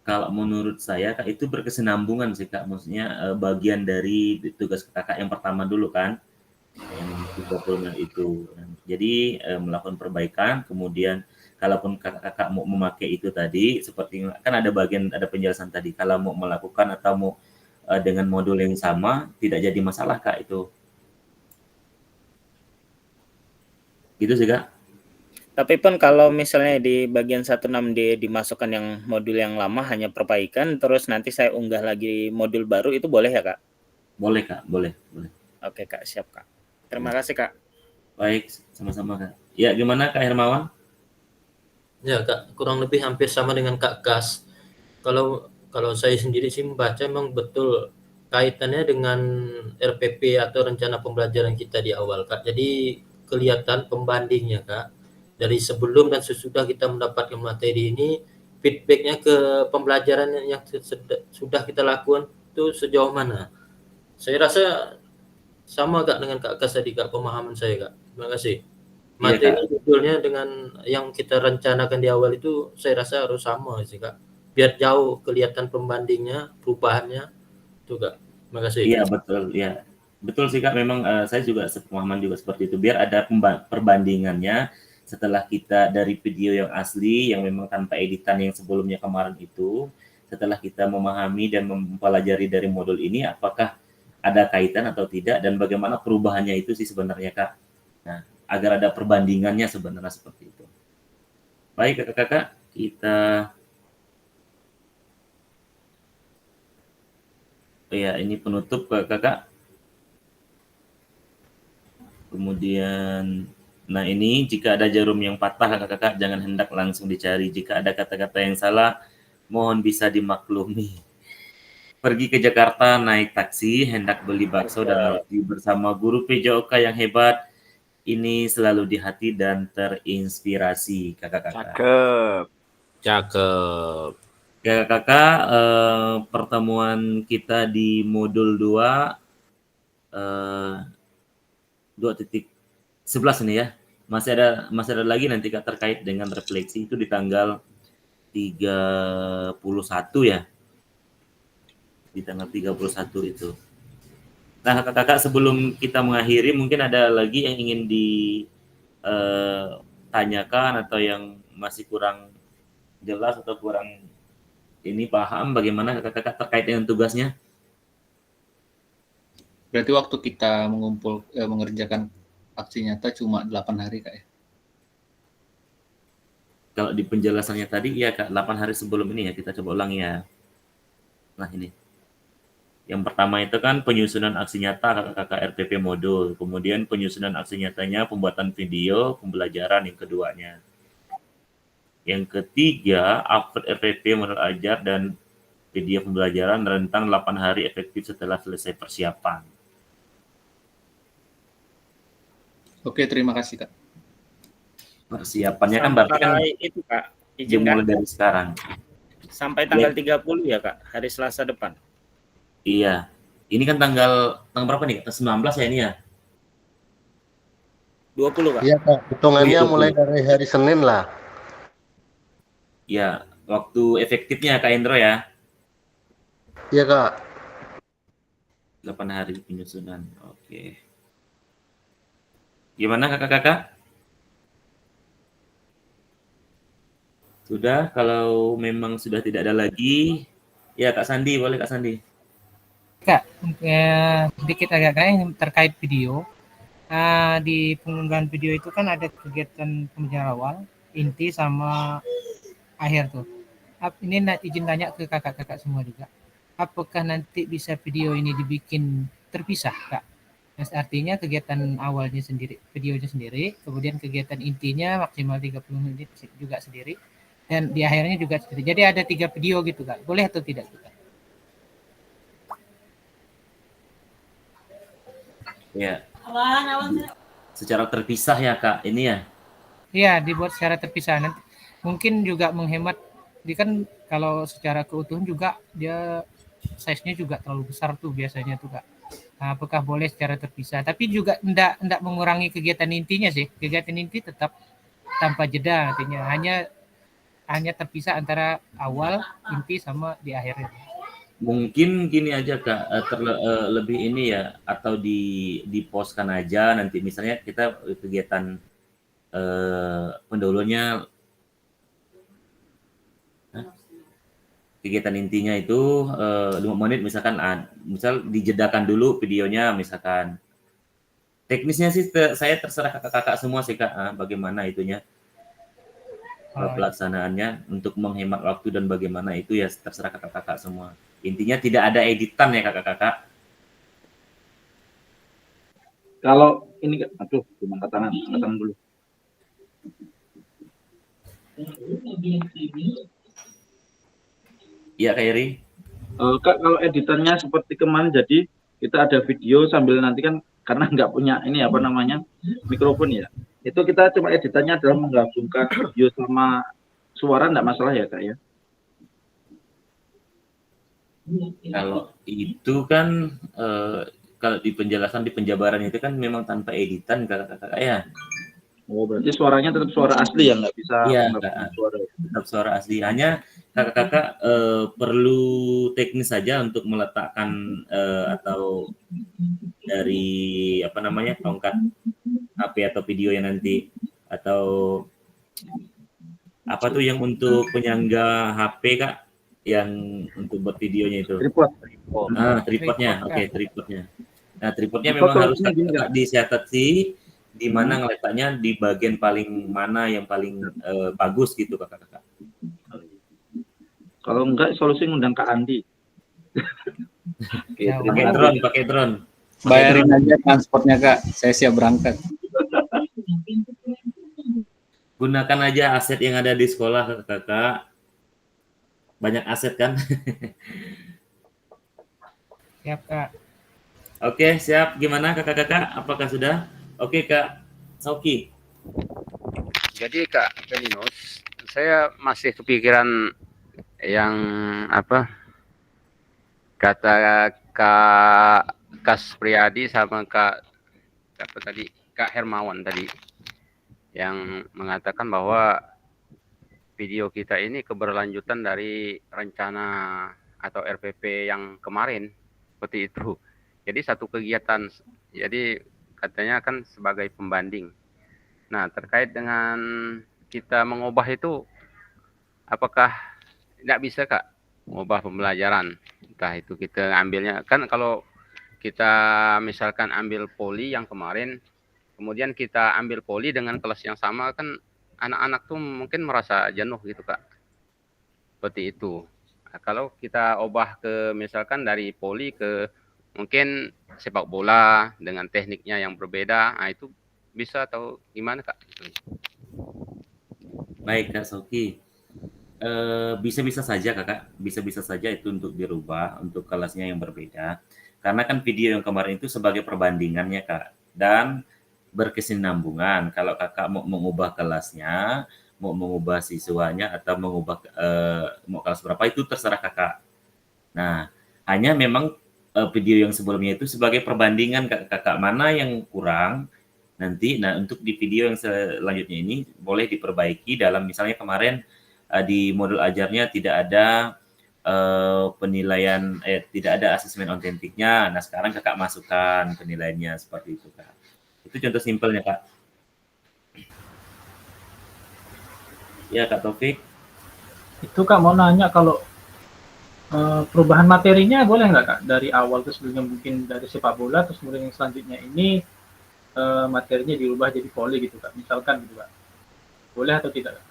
Kalau menurut saya Kak, itu berkesinambungan sih Kak. Maksudnya bagian dari tugas kakak yang pertama dulu kan, yang 30 menit itu. Jadi melakukan perbaikan, kemudian kalaupun kakak-kakak mau memakai itu tadi, seperti kan ada penjelasan tadi, kalau mau melakukan atau mau dengan modul yang sama, tidak jadi masalah Kak itu. Gitu sih Kak. Tapi pun kalau misalnya di bagian 16D dimasukkan yang modul yang lama hanya perbaikan, terus nanti saya unggah lagi modul baru, itu boleh ya Kak? Boleh Kak, boleh. Oke Kak, siap Kak. Terima kasih Kak. Baik, sama-sama Kak. Ya, gimana Kak Hermawan? Ya Kak, kurang lebih hampir sama dengan Kak Kas. Kalau saya sendiri sih membaca memang betul kaitannya dengan RPP atau rencana pembelajaran kita di awal Kak. Jadi kelihatan pembandingnya Kak. Dari sebelum dan sesudah kita mendapatkan materi ini, feedbacknya ke pembelajaran yang sudah kita lakukan itu sejauh mana? Saya rasa sama Kak dengan Kak Kas tadi Kak, pemahaman saya Kak. Terima kasih. Materi judulnya dengan yang kita rencanakan di awal itu saya rasa harus sama sih Kak. Biar jauh kelihatan pembandingnya, perubahannya itu Kak. Terima kasih. Iya betul, ya betul sih Kak. Memang saya juga sepemahaman juga seperti itu. Biar ada perbandingannya setelah kita dari video yang asli, yang memang tanpa editan yang sebelumnya kemarin itu, setelah kita memahami dan mempelajari dari modul ini, apakah ada kaitan atau tidak, dan bagaimana perubahannya itu sih sebenarnya Kak. Nah, agar ada perbandingannya sebenarnya seperti itu. Baik kakak-kakak, kita ya ini penutup kakak. Kemudian nah ini jika ada jarum yang patah kakak-kakak jangan hendak langsung dicari. Jika ada kata-kata yang salah mohon bisa dimaklumi. Pergi ke Jakarta naik taksi, hendak beli bakso dan roti bersama guru PJOK yang hebat. Ini selalu di hati dan terinspirasi kakak-kakak. Cakep. Kakak-kakak, pertemuan kita di modul 2.11 ini ya. Masih ada lagi nanti Kak terkait dengan refleksi itu di tanggal 31 ya. Di tanggal 31 itu. Nah, kakak-kakak sebelum kita mengakhiri mungkin ada lagi yang ingin ditanyakan atau yang masih kurang jelas atau kurang ini paham bagaimana kakak-kakak terkait dengan tugasnya? Berarti waktu kita mengerjakan aksi nyata cuma 8 hari Kak ya? Kalau di penjelasannya tadi ya Kak, 8 hari sebelum ini ya, kita coba ulang ya. Nah ini. Yang pertama itu kan penyusunan aksi nyata kakak-kakak RPP modul, kemudian penyusunan aksi nyatanya, pembuatan video, pembelajaran yang keduanya. Yang ketiga, upload RPP modul ajar dan video pembelajaran rentang 8 hari efektif setelah selesai persiapan. Oke, terima kasih Kak. Persiapannya kan berarti kan Sampai itu Kak, izin Kak, dimulai dari sekarang. sampai tanggal 30 ya Kak, hari Selasa depan. Iya. Ini kan tanggal berapa nih? 19 ya ini ya? 20 Kak. Iya Kak, hitungannya Oh, iya, mulai 20. dari hari Senin lah. Ya, waktu efektifnya Kak Indro ya. Iya Kak. 8 hari penyusunan. Oke. Gimana kakak-kakak? Sudah, kalau memang sudah tidak ada lagi, ya Kak Sandi, boleh Kak Sandi. Kak, sedikit agak yang terkait video. Di pengunggahan video itu kan ada kegiatan pembelajaran awal, inti sama akhir tuh. Ini izin tanya ke kakak-kakak semua juga. Apakah nanti bisa video ini dibikin terpisah, Kak? Artinya kegiatan awalnya sendiri, videonya sendiri, kemudian kegiatan intinya maksimal 30 menit juga sendiri, dan di akhirnya juga sendiri. Jadi ada 3 video gitu, Kak. Boleh atau tidak, Kak? Ya. Secara terpisah ya Kak, ini ya? Iya, dibuat secara terpisah. Nanti mungkin juga menghemat, dia kan kalau secara keutuhan juga dia size-nya juga terlalu besar tuh biasanya tuh Kak. Nah, apakah boleh secara terpisah? Tapi juga enggak mengurangi kegiatan intinya sih. Kegiatan inti tetap tanpa jeda artinya. Hanya terpisah antara awal, inti sama di akhirnya. Mungkin gini aja Kak, lebih ini ya, atau di-postkan aja nanti misalnya kita kegiatan pendahuluannya kegiatan intinya itu 5 menit misalkan, misal dijedakan dulu videonya misalkan. Teknisnya sih saya terserah kakak-kakak semua sih Kak, bagaimana itunya. Pelaksanaannya untuk menghemat waktu dan bagaimana itu ya terserah kakak-kakak semua. Intinya tidak ada editan ya kakak-kakak. Kalau ini, aduh, cuma angkat tangan dulu. Iya Kak Eri. Kak, kalau editannya seperti kemarin, jadi kita ada video sambil nanti kan karena nggak punya ini apa namanya mikrofon ya. Itu kita cuma editannya adalah menggabungkan video sama suara, nggak masalah ya Kak ya? Kalau itu kan kalau di penjelasan di penjabaran itu kan memang tanpa editan kakak-kakak ya. Oh, berarti suaranya tetap suara asli ya, nggak bisa Iya, suara. tetap suara asli. Hanya kakak-kakak perlu teknis saja untuk meletakkan atau dari apa namanya tongkat HP atau video yang nanti atau apa tuh yang untuk penyangga HP Kak, yang untuk buat videonya itu. Tripod. Tripodnya. Oke, tripodnya. Nah, tripodnya Tripod memang harus solusinya disetati di mana ngeletaknya, di bagian paling mana yang paling bagus gitu kakak-kakak. Kalau enggak, solusi ngundang Kak Andi. Oke, pakai drone. Bayarin aja transportnya Kak, saya siap berangkat. Gunakan aja aset yang ada di sekolah kakak. Banyak aset kan? Siap Kak. Oke, siap. Gimana kakak-kakak? Apakah sudah? Oke Kak Sauki. Jadi Kak Pelinus, saya masih kepikiran yang apa kata Kak Kaspriyadi sama Kak Hermawan tadi yang mengatakan bahwa video kita ini keberlanjutan dari rencana atau RPP yang kemarin seperti itu. Jadi satu kegiatan, jadi katanya kan sebagai pembanding. Nah, terkait dengan kita mengubah itu, apakah tidak bisa Kak mengubah pembelajaran? Entah itu kita ambilnya, kan kalau kita misalkan ambil poli yang kemarin, kemudian kita ambil poli dengan kelas yang sama, kan anak-anak tuh mungkin merasa jenuh gitu Kak. Seperti itu. kalau kita ubah ke misalkan dari voli ke mungkin sepak bola dengan tekniknya yang berbeda, nah itu bisa atau gimana Kak? Baik Kak Soki, bisa-bisa saja Kakak, bisa-bisa saja itu untuk dirubah untuk kelasnya yang berbeda. Karena kan video yang kemarin itu sebagai perbandingannya Kak, dan berkesinambungan. Kalau Kakak mau mengubah kelasnya, mau mengubah siswanya atau mengubah mau kelas berapa itu terserah Kakak. Nah, hanya memang video yang sebelumnya itu sebagai perbandingan Kakak mana yang kurang nanti. Nah, untuk di video yang selanjutnya ini boleh diperbaiki dalam misalnya kemarin di modul ajarnya tidak ada penilaian tidak ada asesmen autentiknya. Nah, sekarang Kakak masukkan penilaiannya seperti itu, Kak. Itu contoh simpelnya, Kak. Ya, Kak Taufik. Itu Kak mau nanya kalau perubahan materinya boleh nggak Kak dari awal terus sebelumnya mungkin dari sepak bola terus kemudian yang selanjutnya ini materinya dirubah jadi voli gitu Kak, misalkan gitu Kak. Boleh atau tidak?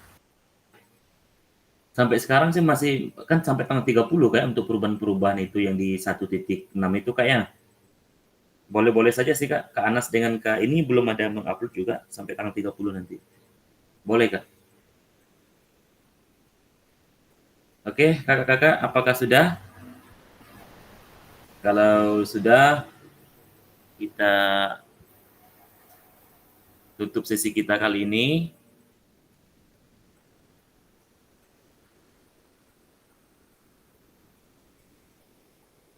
Sampai sekarang sih masih kan sampai tanggal 30 Kak untuk perubahan-perubahan itu yang di 1.6 itu Kak ya. Boleh-boleh saja sih Kak. Kak Anas dengan Kak ini belum ada mengupload juga sampai tanggal 30 nanti. Boleh Kak. Oke, kakak-kakak, apakah sudah? Kalau sudah, kita tutup sesi kita kali ini.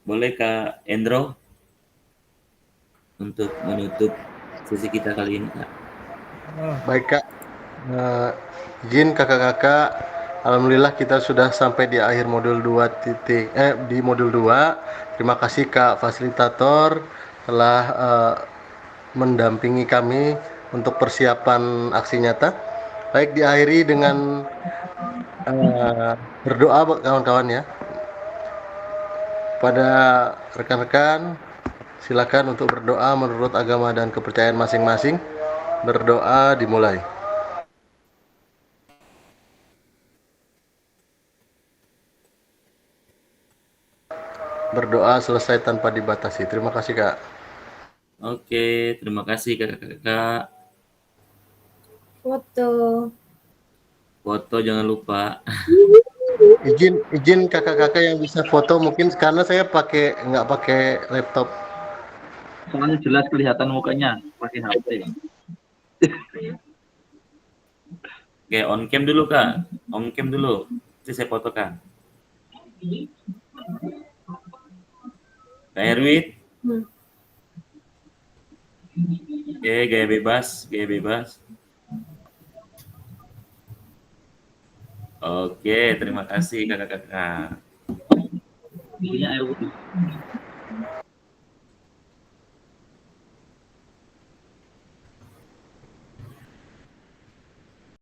Boleh Kak Endro untuk menutup sesi kita kali ini, Kak? Baik Kak, izin kakak-kakak. Alhamdulillah kita sudah sampai di akhir modul 2 di modul 2. Terima kasih Kak fasilitator telah mendampingi kami untuk persiapan aksi nyata. Baik, diakhiri dengan berdoa kawan-kawan ya. Pada rekan-rekan silakan untuk berdoa menurut agama dan kepercayaan masing-masing. Berdoa dimulai. Berdoa selesai tanpa dibatasi. Terima kasih Kak. Oke, terima kasih kakak-kakak. Foto. Foto jangan lupa. Izin kakak-kakak yang bisa foto mungkin karena saya nggak pakai laptop. Soalnya jelas kelihatan mukanya pakai HP. Oke, on cam dulu Kak. On cam dulu. Nanti saya fotokan. Kak Erwin. Oke, gaya bebas, gaya bebas. Oke, terima kasih kakak-kakak. Punya Erwin.